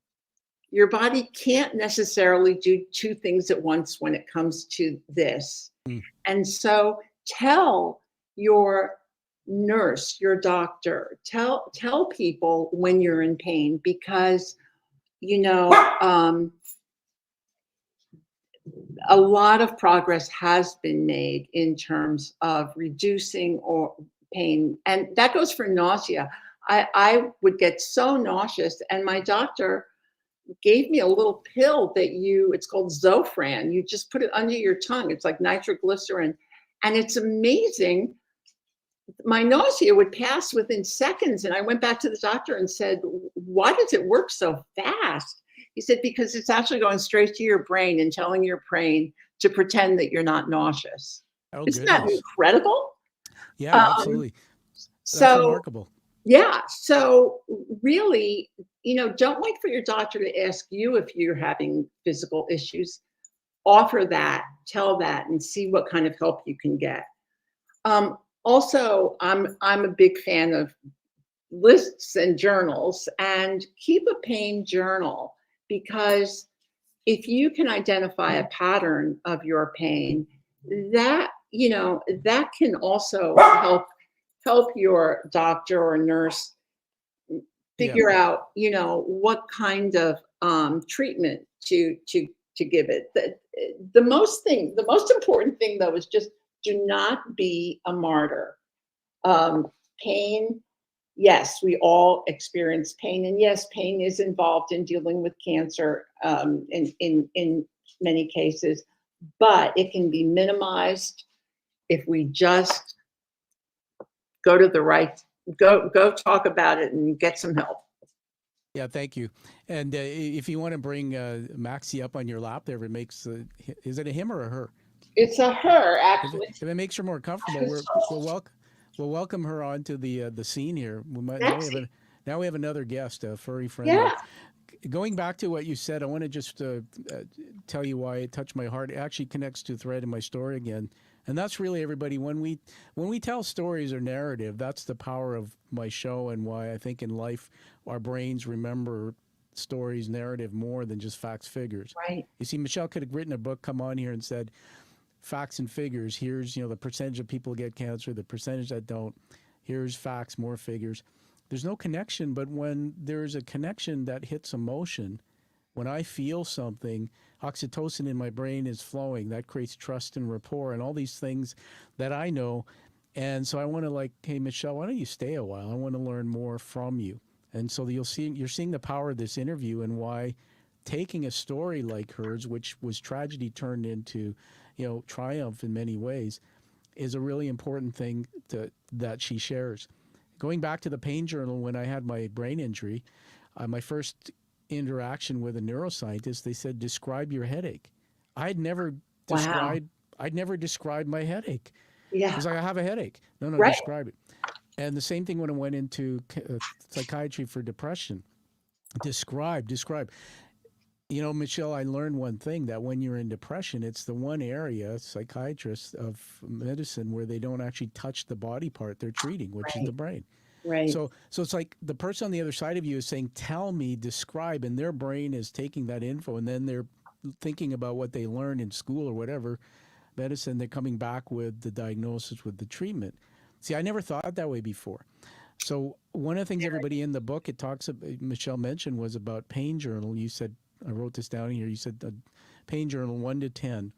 Your body can't necessarily do two things at once when it comes to this. Mm. And so tell your nurse, your doctor, tell people when you're in pain, because a lot of progress has been made in terms of reducing or pain, and that goes for nausea. I would get so nauseous, and my doctor gave me a little pill it's called Zofran. You just put it under your tongue. It's like nitroglycerin. And it's amazing. My nausea would pass within seconds. And I went back to the doctor and said, why does it work so fast? He said, because it's actually going straight to your brain and telling your brain to pretend that you're not nauseous. Oh, Isn't that goodness. incredible? Yeah, absolutely. That's So remarkable. yeah. So really, don't wait for your doctor to ask you if you're having physical issues. Offer that, tell that, and see what kind of help you can get. Also, I'm a big fan of lists and journals, and keep a pain journal, because if you can identify a pattern of your pain, that can also help your doctor or nurse Yeah. figure out, what kind of treatment to give it. The most important thing though is just do not be a martyr. Pain, yes, we all experience pain, and yes, pain is involved in dealing with cancer in many cases, but it can be minimized if we just go to the right go talk about it and get some help. Yeah, thank you. And if you want to bring Maxie up on your lap there, if it makes, is it a him or a her? It's a her, If it, actually. if it makes her more comfortable, we'll welcome her onto the scene here. Maxie. Now we have another guest, a furry friend. Yeah. Going back to what you said, I want to just tell you why it touched my heart. It actually connects to a thread in my story again, and that's really, everybody, when we tell stories or narrative, that's the power of my show, and why I think in life our brains remember stories, narrative more than just facts, figures. Right. You see, Michelle could have written a book, come on here and said, facts and figures. Here's the percentage of people get cancer, the percentage that don't. Here's facts, more figures. There's no connection, but when there's a connection that hits emotion, when I feel something, oxytocin in my brain is flowing. That creates trust and rapport and all these things that I know. And so I want to, hey, Michelle, why don't you stay a while? I want to learn more from you. And so you're seeing the power of this interview, and why taking a story like hers, which was tragedy turned into, triumph in many ways, is a really important thing that she shares. Going back to the pain journal, when I had my brain injury, my first interaction with a neuroscientist, they said, describe your headache. I'd never Wow. described my headache. Yeah. It's like, I have a headache. No, Right. describe it. And the same thing when I went into psychiatry for depression. Describe. Michelle, I learned one thing, that when you're in depression, it's the one area, psychiatrists of medicine, where they don't actually touch the body part they're treating, which is Right. the brain. Right. So it's like the person on the other side of you is saying, tell me, describe, and their brain is taking that info, and then they're thinking about what they learned in school or whatever, medicine, they're coming back with the diagnosis, with the treatment. See, I never thought that way before. So one of the things everybody in the book, it talks about, Michelle mentioned, was about pain journal. You said, I wrote this down here, you said pain journal 1 to 10,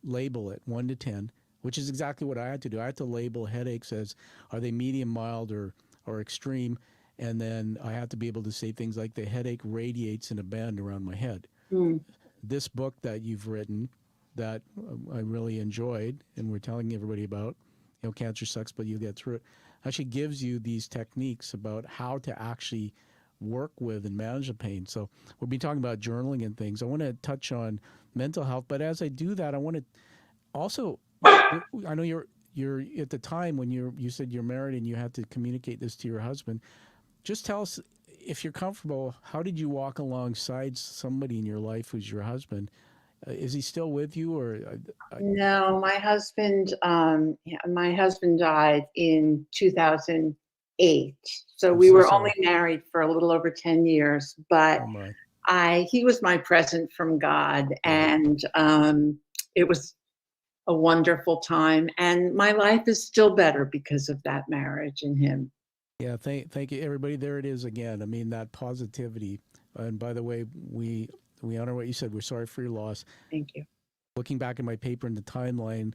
label it 1 to 10, which is exactly what I had to do. I had to label headaches as, are they medium, mild, or extreme? And then I had to be able to say things like, the headache radiates in a band around my head. Mm. This book that you've written that I really enjoyed, and we're telling everybody about, cancer sucks, but you'll get through it, actually gives you these techniques about how to actually work with and manage the pain. So we'll be talking about journaling and things. I want to touch on mental health, but as I do that, I want to also, I know you're at the time when you said you're married and you had to communicate this to your husband. Just tell us, if you're comfortable, how did you walk alongside somebody in your life who's your husband? Is he still with you, or? No, my husband died in 2008. So I'm we so were sorry. only married for a little over 10 years, but Oh my. he was my present from God, Yeah. and it was a wonderful time, and my life is still better because of that marriage and him. Yeah, thank you, everybody. There it is again. I mean, that positivity. And by the way, we honor what you said. We're sorry for your loss. Thank you. Looking back at my paper in the timeline,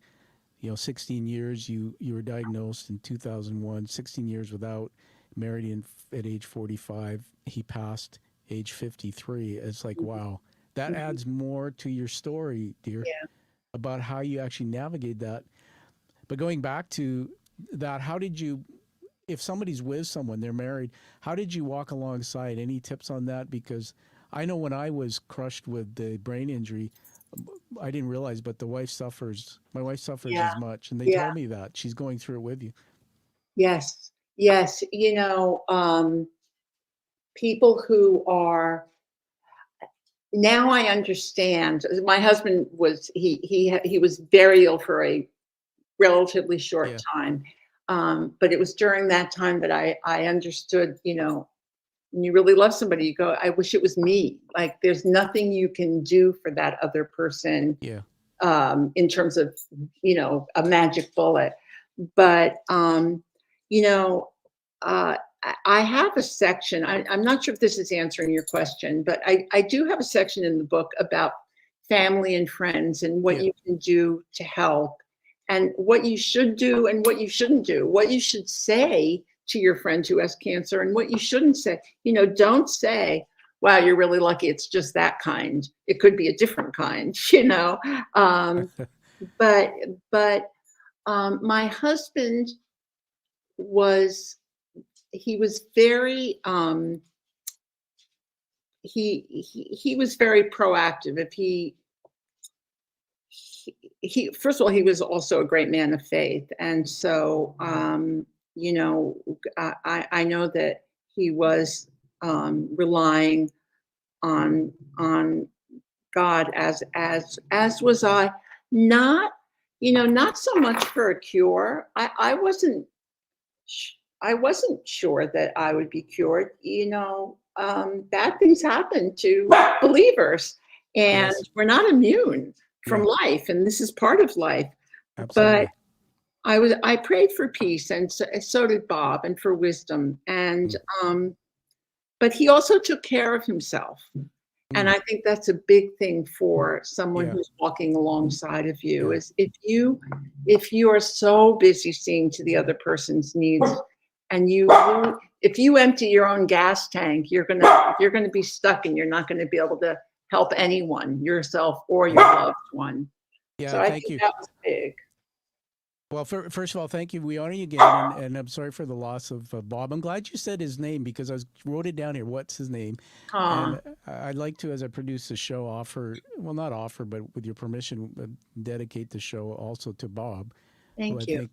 16 years. You were diagnosed in 2001. 16 years without. Married at age 45. He passed age 53. It's like, wow, that Mhm. adds more to your story, dear, Yeah. about how you actually navigate that. But going back to that, how did you? If somebody's with someone, they're married, how did you walk alongside? Any tips on that? Because I know when I was crushed with the brain injury, I didn't realize, but my wife suffers Yeah. as much. And they Yeah. told me that she's going through it with you. Yes. Yes. People who are, now I understand. My husband he was very ill for a relatively short Yeah. time. But it was during that time that I understood, when you really love somebody, you go, I wish it was me. Like, there's nothing you can do for that other person, Yeah. in terms of, a magic bullet. But, you know, uh, I have a section. I'm not sure if this is answering your question, but I do have a section in the book about family and friends and what Yeah. you can do to help, and what you should do and what you shouldn't do, what you should say to your friend who has cancer and what you shouldn't say. Don't say, wow, you're really lucky. It's just that kind. It could be a different kind, Um, but my husband was he was very he was very proactive. If he first of all, he was also a great man of faith, and so you know I know that he was relying on God, as was I. Not not so much for a cure. I wasn't sure that I would be cured. Bad things happen to believers, and Yes. we're not immune from Yeah. life, and this is part of life. But Absolutely. I prayed for peace, and so did Bob, and for wisdom, and Mm. but he also took care of himself. And Mm. I think that's a big thing for someone Yeah. who's walking alongside of you, Yeah. is if you are so busy seeing to the other person's needs, and if you empty your own gas tank, you're gonna be stuck, and you're not gonna be able to help anyone, yourself or your loved one. So Yeah. I Thank think you. that was big. Well, first of all, thank you. We honor you again, and I'm sorry for the loss of Bob. I'm glad you said his name, because I wrote it down here. What's his name? Aw, And I'd like to, as I produce the show, not offer, but with your permission, dedicate the show also to Bob, who I thank you. think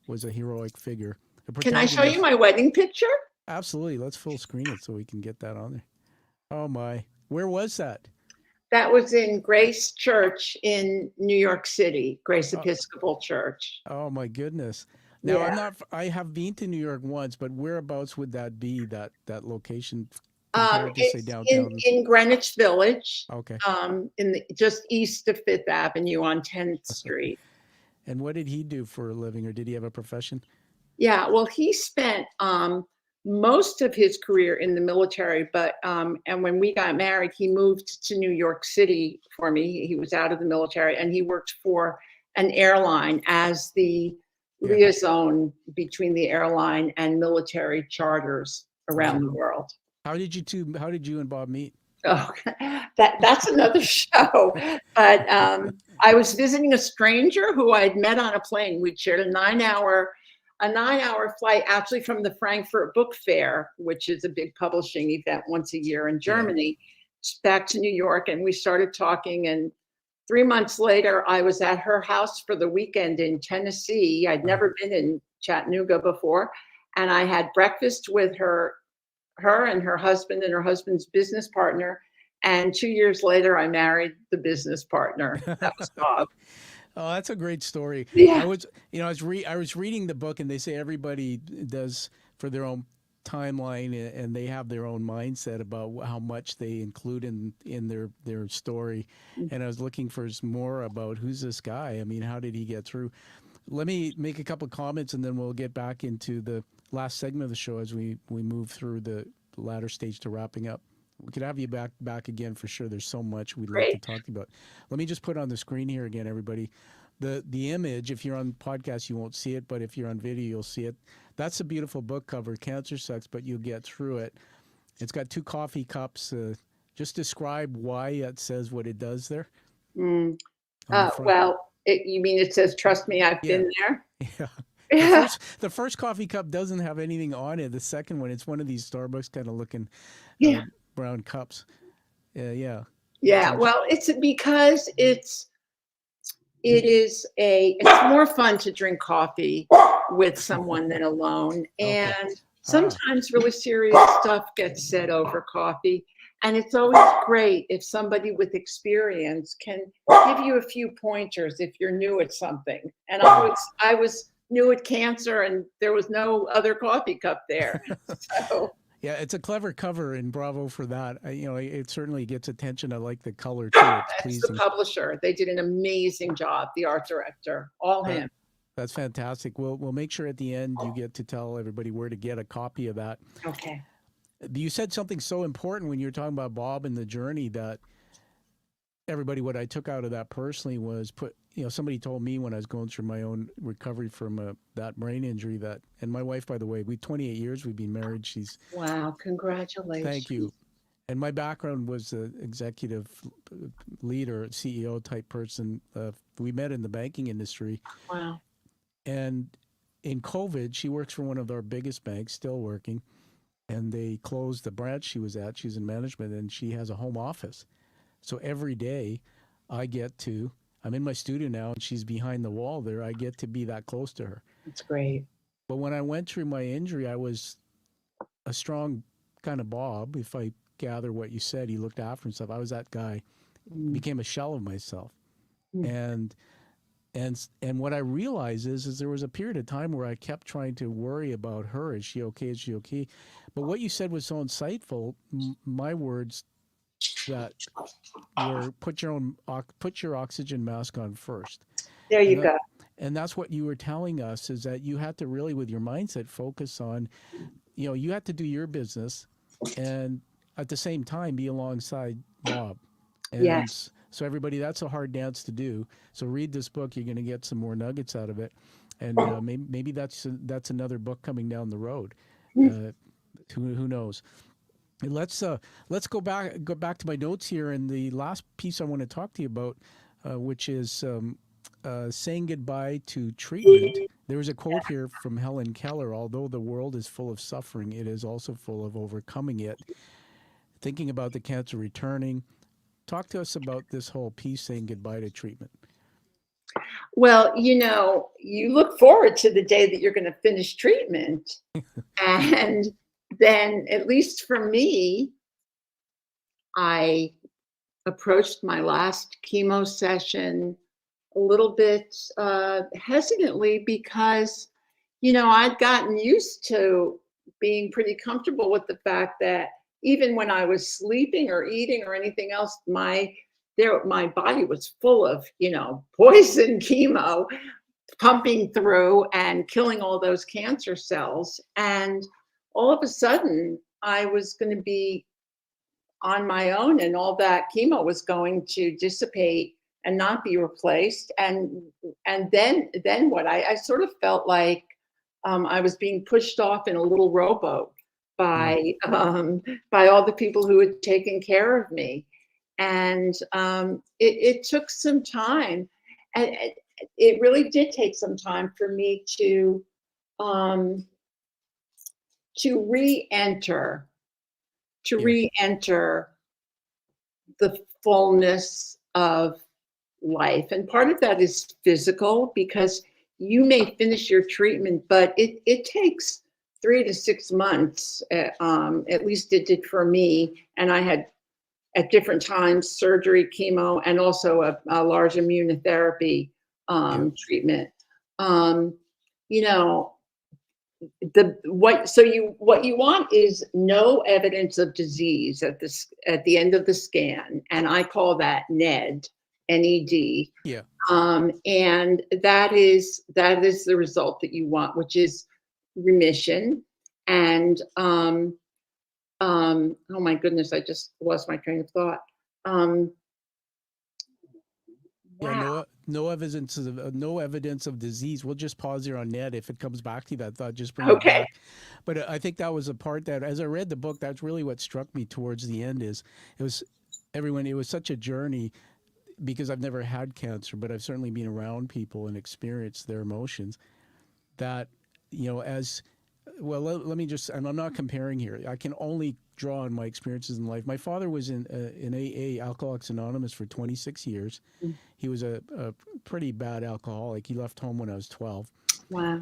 was a heroic figure, a Can I show you protagonist. my wedding picture? Absolutely. Let's full screen it so we can get that on there. Oh my, where was that? That was in Grace Church in New York City, Grace Oh, Episcopal Church. oh my goodness. Now Yeah. I'm not. I have been to New York once, but whereabouts would that be? That location compared to say It's in, downtown? in Greenwich Village, Okay. in the, just east of Fifth Avenue on 10th Street. And what did he do for a living, or did he have a profession? Yeah, well, he spent most of his career in the military, but and when we got married, he moved to New York City for me. He was out of the military, and he worked for an airline as the Yeah. liaison between the airline and military charters around the world. How did you two? How did you and Bob meet? Oh, that's another show. But I was visiting a stranger who I'd met on a plane. We'd shared a 9-hour flight actually from the Frankfurt Book Fair, which is a big publishing event once a year in Germany, back to New York. And we started talking. And 3 months later, I was at her house for the weekend in Tennessee. I'd never been in Chattanooga before. And I had breakfast with her and her husband and her husband's business partner. And 2 years later, I married the business partner. That was Bob. Oh, that's a great story. Yeah. I was reading the book, and they say everybody does for their own timeline, and they have their own mindset about how much they include in their story. And I was looking for more about who's this guy. I mean, how did he get through? Let me make a couple of comments, and then we'll get back into the last segment of the show as we move through the latter stage to wrapping up. We could have you back again for sure. There's so much we'd like to talk about. Let me just put on the screen here again, everybody. The image, if you're on podcast, you won't see it, but if you're on video, you'll see it. That's a beautiful book cover. Cancer sucks, but you'll get through it. It's got 2 coffee cups. Just describe why it says what it does there. Well, you mean it says, "Trust me, I've been there." Yeah. Yeah. The first coffee cup doesn't have anything on it. The second one, it's one of these Starbucks kind of looking Yeah. brown cups. Yeah. Yeah. Well, it's because it's more fun to drink coffee with someone than alone. And sometimes really serious stuff gets said over coffee. And it's always great if somebody with experience can give you a few pointers if you're new at something. And I was new at cancer, and there was no other coffee cup there. So yeah, it's a clever cover, and bravo for that. It certainly gets attention. I like the color too. It's that's pleasing. the publisher. They did an amazing job. The art director, all him. That's fantastic. We'll make sure at the end you get to tell everybody where to get a copy of that. Okay. You said something so important when you were talking about Bob and the journey that everybody, what I took out of that personally was somebody told me when I was going through my own recovery from that brain injury and my wife, by the way, 28 years we've been married. She's wow, congratulations. Thank you. And my background was an executive leader, CEO type person. We met in the banking industry. Wow. And in COVID, she works for one of our biggest banks, still working. And they closed the branch she was at. She's in management, and she has a home office. So every day I'm in my studio now, and she's behind the wall there. I get to be that close to her. That's great. But when I went through my injury, I was a strong kind of Bob. If I gather what you said, he looked after himself. I was that guy, became a shell of myself. And what I realized is there was a period of time where I kept trying to worry about her. Is she okay? Is she okay? But what you said was so insightful. My words that were put your oxygen mask on first. There you go. And that's what you were telling us, is that you had to really, with your mindset, focus on, you had to do your business and at the same time be alongside Bob. And yes. So everybody, that's a hard dance to do. So read this book. You're going to get some more nuggets out of it. And maybe that's another book coming down the road. Who knows? And let's go back to my notes here. And the last piece I want to talk to you about, which is saying goodbye to treatment. There was a quote here from Helen Keller: although the world is full of suffering, it is also full of overcoming it. Thinking about the cancer returning. Talk to us about this whole piece, saying goodbye to treatment. Well, you look forward to the day that you're going to finish treatment. And then, at least for me, I approached my last chemo session a little bit hesitantly because, I'd gotten used to being pretty comfortable with the fact that even when I was sleeping or eating or anything else, my body was full of, poison chemo pumping through and killing all those cancer cells. And all of a sudden, I was going to be on my own, and all that chemo was going to dissipate and not be replaced. And then what? I sort of felt like I was being pushed off in a little rowboat by all the people who had taken care of me. And it took some time, and it really did take some time for me um, to re-enter Yeah. the fullness of life. And part of that is physical, because you may finish your treatment, but it takes 3 to 6 months. At least it did for me. And I had at different times surgery, chemo, and also a large immunotherapy treatment. You know, what you want is no evidence of disease at the end of the scan, and I call that NED, NED. Yeah. And that is the result that you want, which is remission. And oh my goodness, I just lost my train of thought. Yeah, no evidence of disease. We'll just pause here on Ned. If it comes back to you, that thought, just bring it Okay. back. But I think that was a part that, as I read the book, that's really what struck me towards the end. It was such a journey, because I've never had cancer, but I've certainly been around people and experienced their emotions. That, as well, let me just, and I'm not comparing here. I can only draw on my experiences in life. My father was in AA, Alcoholics Anonymous, for 26 years. He was a pretty bad alcoholic. He left home when I was 12. Wow.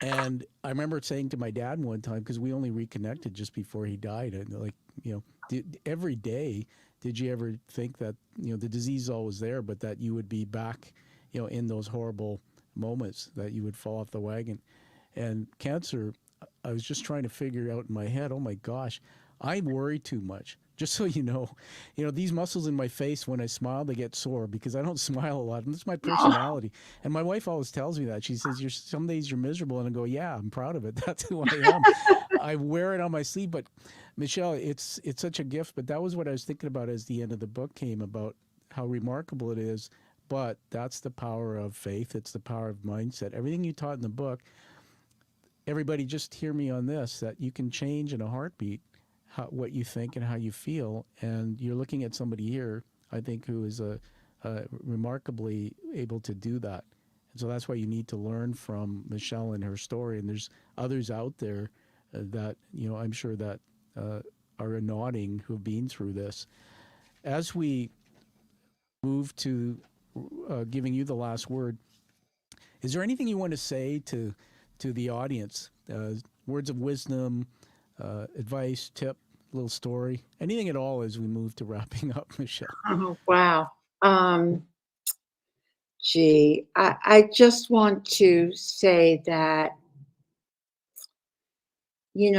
And I remember saying to my dad one time, because we only reconnected just before he died, and every day, did you ever think that, the disease is always there, but that you would be back, in those horrible moments, that you would fall off the wagon? And cancer, I was just trying to figure out in my head, oh my gosh, I worry too much. Just so you know, these muscles in my face, when I smile, they get sore, because I don't smile a lot. And it's my personality. And my wife always tells me that. She says, some days you're miserable. And I go, yeah, I'm proud of it. That's who I am. I wear it on my sleeve. But Michelle, it's such a gift. But that was what I was thinking about as the end of the book came, about how remarkable it is. But that's the power of faith. It's the power of mindset. Everything you taught in the book, everybody, just hear me on this, that you can change in a heartbeat what you think and how you feel. And you're looking at somebody here, I think, who is remarkably able to do that. And so that's why you need to learn from Michelle and her story. And there's others out there that, I'm sure that are nodding, who've been through this. As we move to giving you the last word, is there anything you want to say to the audience? Words of wisdom, advice, tip, little story, anything at all, as we move to wrapping up, Michelle? Oh, wow. Gee, I just want to say that, we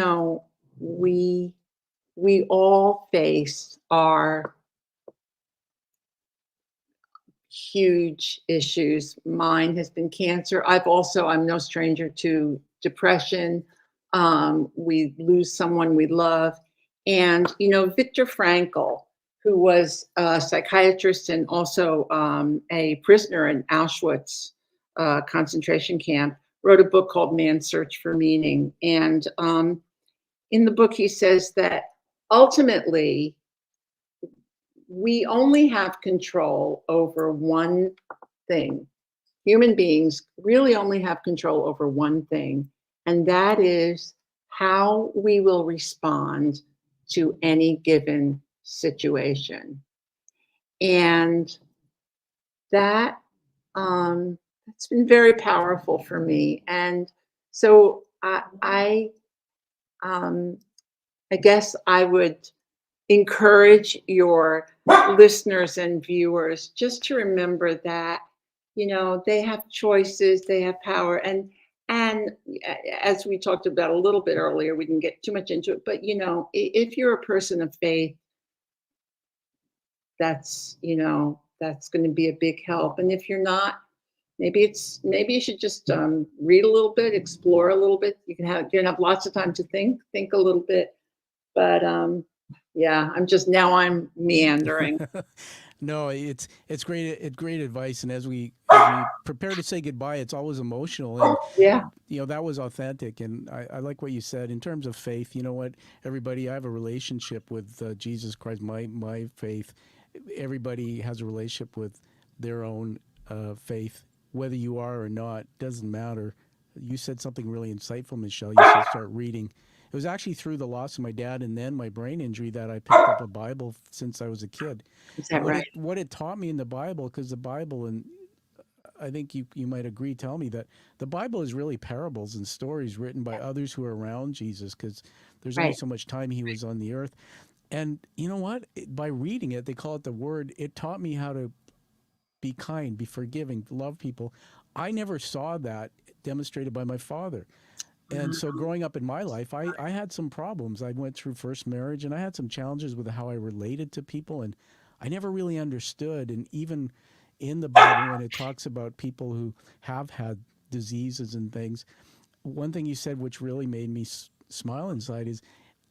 all face our huge issues. Mine has been cancer. I'm no stranger to depression. We lose someone we love. And, Viktor Frankl, who was a psychiatrist and also a prisoner in Auschwitz concentration camp, wrote a book called Man's Search for Meaning. And in the book, he says that ultimately, we only have control over one thing. Human beings really only have control over one thing, and that is how we will respond to any given situation. And that's been very powerful for me. And so I guess I would encourage your listeners and viewers just to remember that, they have choices, they have power, and as we talked about a little bit earlier, we didn't get too much into it, but if you're a person of faith, that's going to be a big help. And if you're not, maybe you should just read a little bit, explore a little bit. You can have lots of time to think a little bit. But yeah, I'm meandering. No, it's great advice. And as we prepare to say goodbye, it's always emotional, and Yeah, that was authentic. And I like what you said in terms of faith. You know what, everybody, I have a relationship with Jesus Christ. My faith. Everybody has a relationship with their own faith, whether you are or not, doesn't matter. You said something really insightful, Michelle. You said start reading. It was actually through the loss of my dad and then my brain injury that I picked up a Bible since I was a kid. is And that right? what it taught me in the Bible, because the Bible, and I think you might agree, tell me that the Bible is really parables and stories written by others who are around Jesus, because there's only Right. so much time he was on the earth. And you know what? By reading it, they call it the Word. It taught me how to be kind, be forgiving, love people. I never saw that demonstrated by my father. And so growing up in my life, I had some problems. I went through first marriage and I had some challenges with how I related to people. And I never really understood. And even in the Bible, when it talks about people who have had diseases and things, one thing you said, which really made me smile inside, is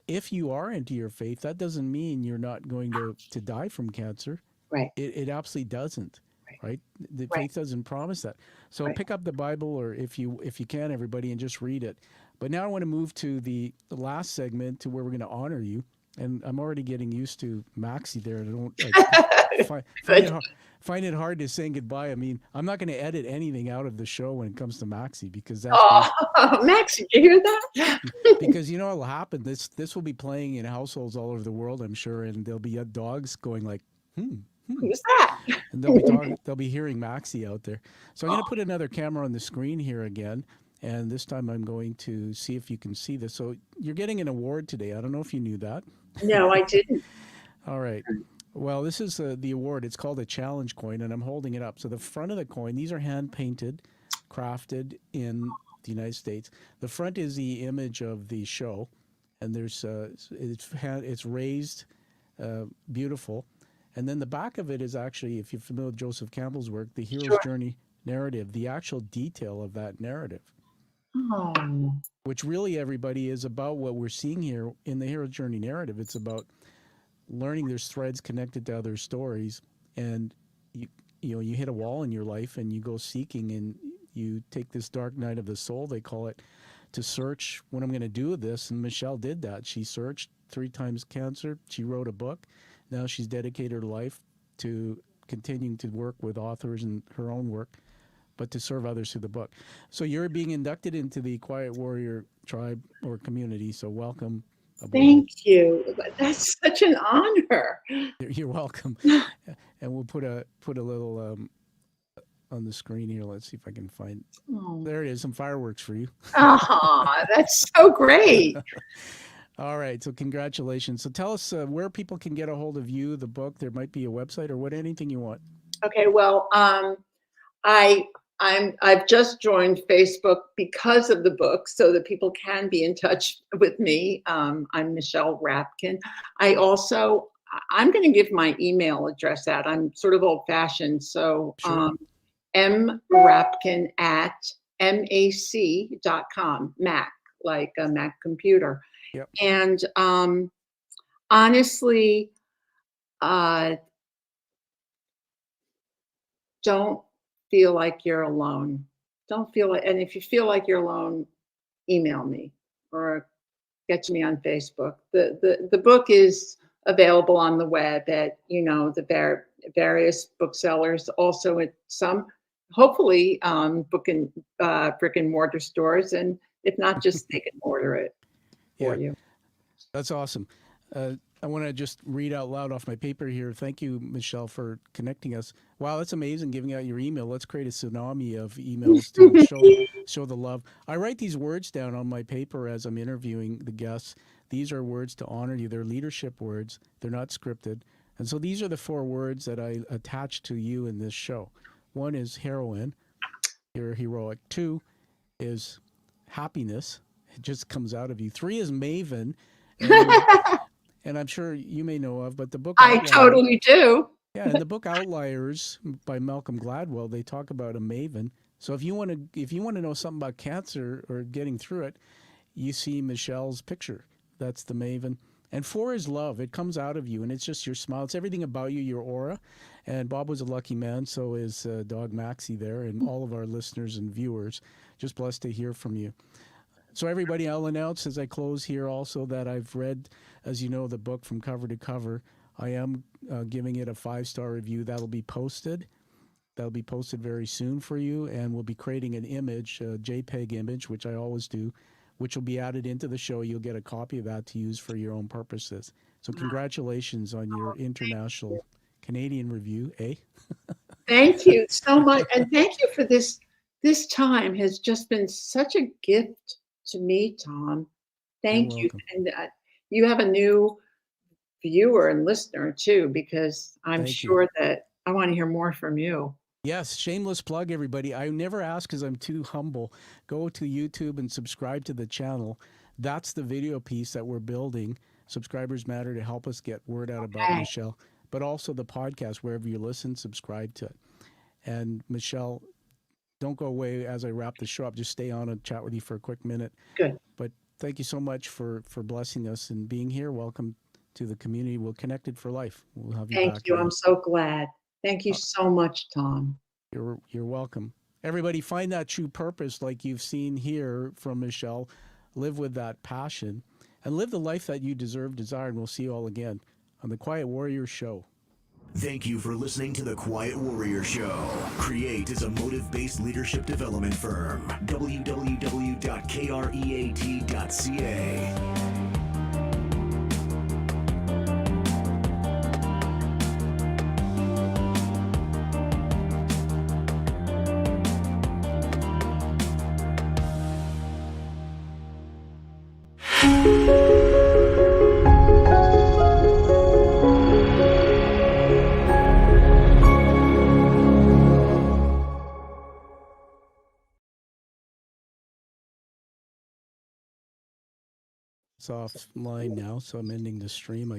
if you are into your faith, that doesn't mean you're not going to die from cancer. Right. It absolutely doesn't, Right. right? The Right. faith doesn't promise that. So Right. pick up the Bible, or if you can, everybody, and just read it. But now I want to move to the last segment, to where we're going to honor you. And I'm already getting used to Maxie there. And I don't Good. find it hard to say goodbye. I mean, I'm not going to edit anything out of the show when it comes to Maxie, because that's Oh, Max, did you hear that? because you know what will happen. This will be playing in households all over the world, I'm sure, and there'll be dogs going like, Who's that? and they'll be hearing Maxie out there. So I'm going to put another camera on the screen here again, and this time I'm going to see if you can see this. So you're getting an award today. I don't know if you knew that. No, I didn't. All right. Well, this is the award. It's called a challenge coin, and I'm holding it up. So the front of the coin, these are hand painted, crafted in the United States. The front is the image of the show, and there's it's raised, beautiful. And then the back of it is actually, if you're familiar with Joseph Campbell's work, the hero's Sure. journey narrative, the actual detail of that narrative, Oh, which really, everybody, is about what we're seeing here in the hero's journey narrative. It's about learning there's threads connected to other stories, and you hit a wall in your life and you go seeking, and you take this dark night of the soul, they call it, to search what I'm going to do with this. And Michelle did that. She searched 3 times cancer. She wrote a book. Now she's dedicated her life to continuing to work with authors and her own work, but to serve others through the book. So you're being inducted into the Quiet Warrior tribe or community. So welcome aboard. thank you. That's such an honor. You're welcome. And we'll put a little on the screen here. Let's see if I can find. Oh, There it is. Some fireworks for you. that's so great. All right. So congratulations. So tell us where people can get a hold of you, the book. There might be a website or anything you want. Okay, well, I've just joined Facebook because of the book, so that people can be in touch with me. I'm Michelle Rapkin. I'm going to give my email address out. I'm sort of old fashioned, so Sure. mrapkin@mac.com, Mac, like a Mac computer. Yep. And honestly, don't feel like you're alone. Don't feel like, and if you feel like you're alone, email me or get to me on Facebook. The book is available on the web at the various booksellers, also at some, hopefully, brick and mortar stores, and if not, just they can order it for you. That's awesome. I want to just read out loud off my paper here. Thank you, Michelle, for connecting us. Wow, that's amazing, giving out your email. Let's create a tsunami of emails to show the love. I write these words down on my paper as I'm interviewing the guests. These are words to honor you. They're leadership words. They're not scripted. And so these are the 4 words that I attach to you in this show. 1 is heroine. You're heroic. 2 is happiness. It just comes out of you. 3 is maven. And I'm sure you may know of, but the book I totally do. Yeah, in the book Outliers by Malcolm Gladwell, they talk about a maven. So if you want to know something about cancer or getting through it, you see Michelle's picture. That's the maven. And 4 is love. It comes out of you, and it's just your smile. It's everything about you, your aura. And Bob was a lucky man, so is dog Maxie there, and all of our listeners and viewers. Just blessed to hear from you. So everybody, I'll announce as I close here also that I've read, as you know, the book from cover to cover. I am giving it a 5-star review. That'll be posted. That'll be posted very soon for you, and we'll be creating an image, a JPEG image, which I always do, which will be added into the show. You'll get a copy of that to use for your own purposes. So congratulations on your international Canadian review, eh? Thank you so much. And thank you for this. This time has just been such a gift to me, Tom. Thank you. And you have a new viewer and listener too, because I'm sure that I want to hear more from you. Yes, shameless plug, everybody. I never ask because I'm too humble. Go to YouTube and subscribe to the channel. That's the video piece that we're building. Subscribers matter to help us get word out about Michelle, but also the podcast, wherever you listen, subscribe to it. And Michelle, don't go away as I wrap the show up. Just stay on and chat with you for a quick minute. Good. But thank you so much for blessing us and being here. Welcome to the community. We're connected for life. We'll have you back. Thank you. I'm so glad. Thank you so much, Tom. You're welcome. Everybody, find that true purpose like you've seen here from Michelle. Live with that passion and live the life that you deserve, desire, and we'll see you all again on the Quiet Warrior Show. Thank you for listening to the Quiet Warrior Show. Create is a motive-based leadership development firm. www.kreat.ca. It's offline now, so I'm ending the stream.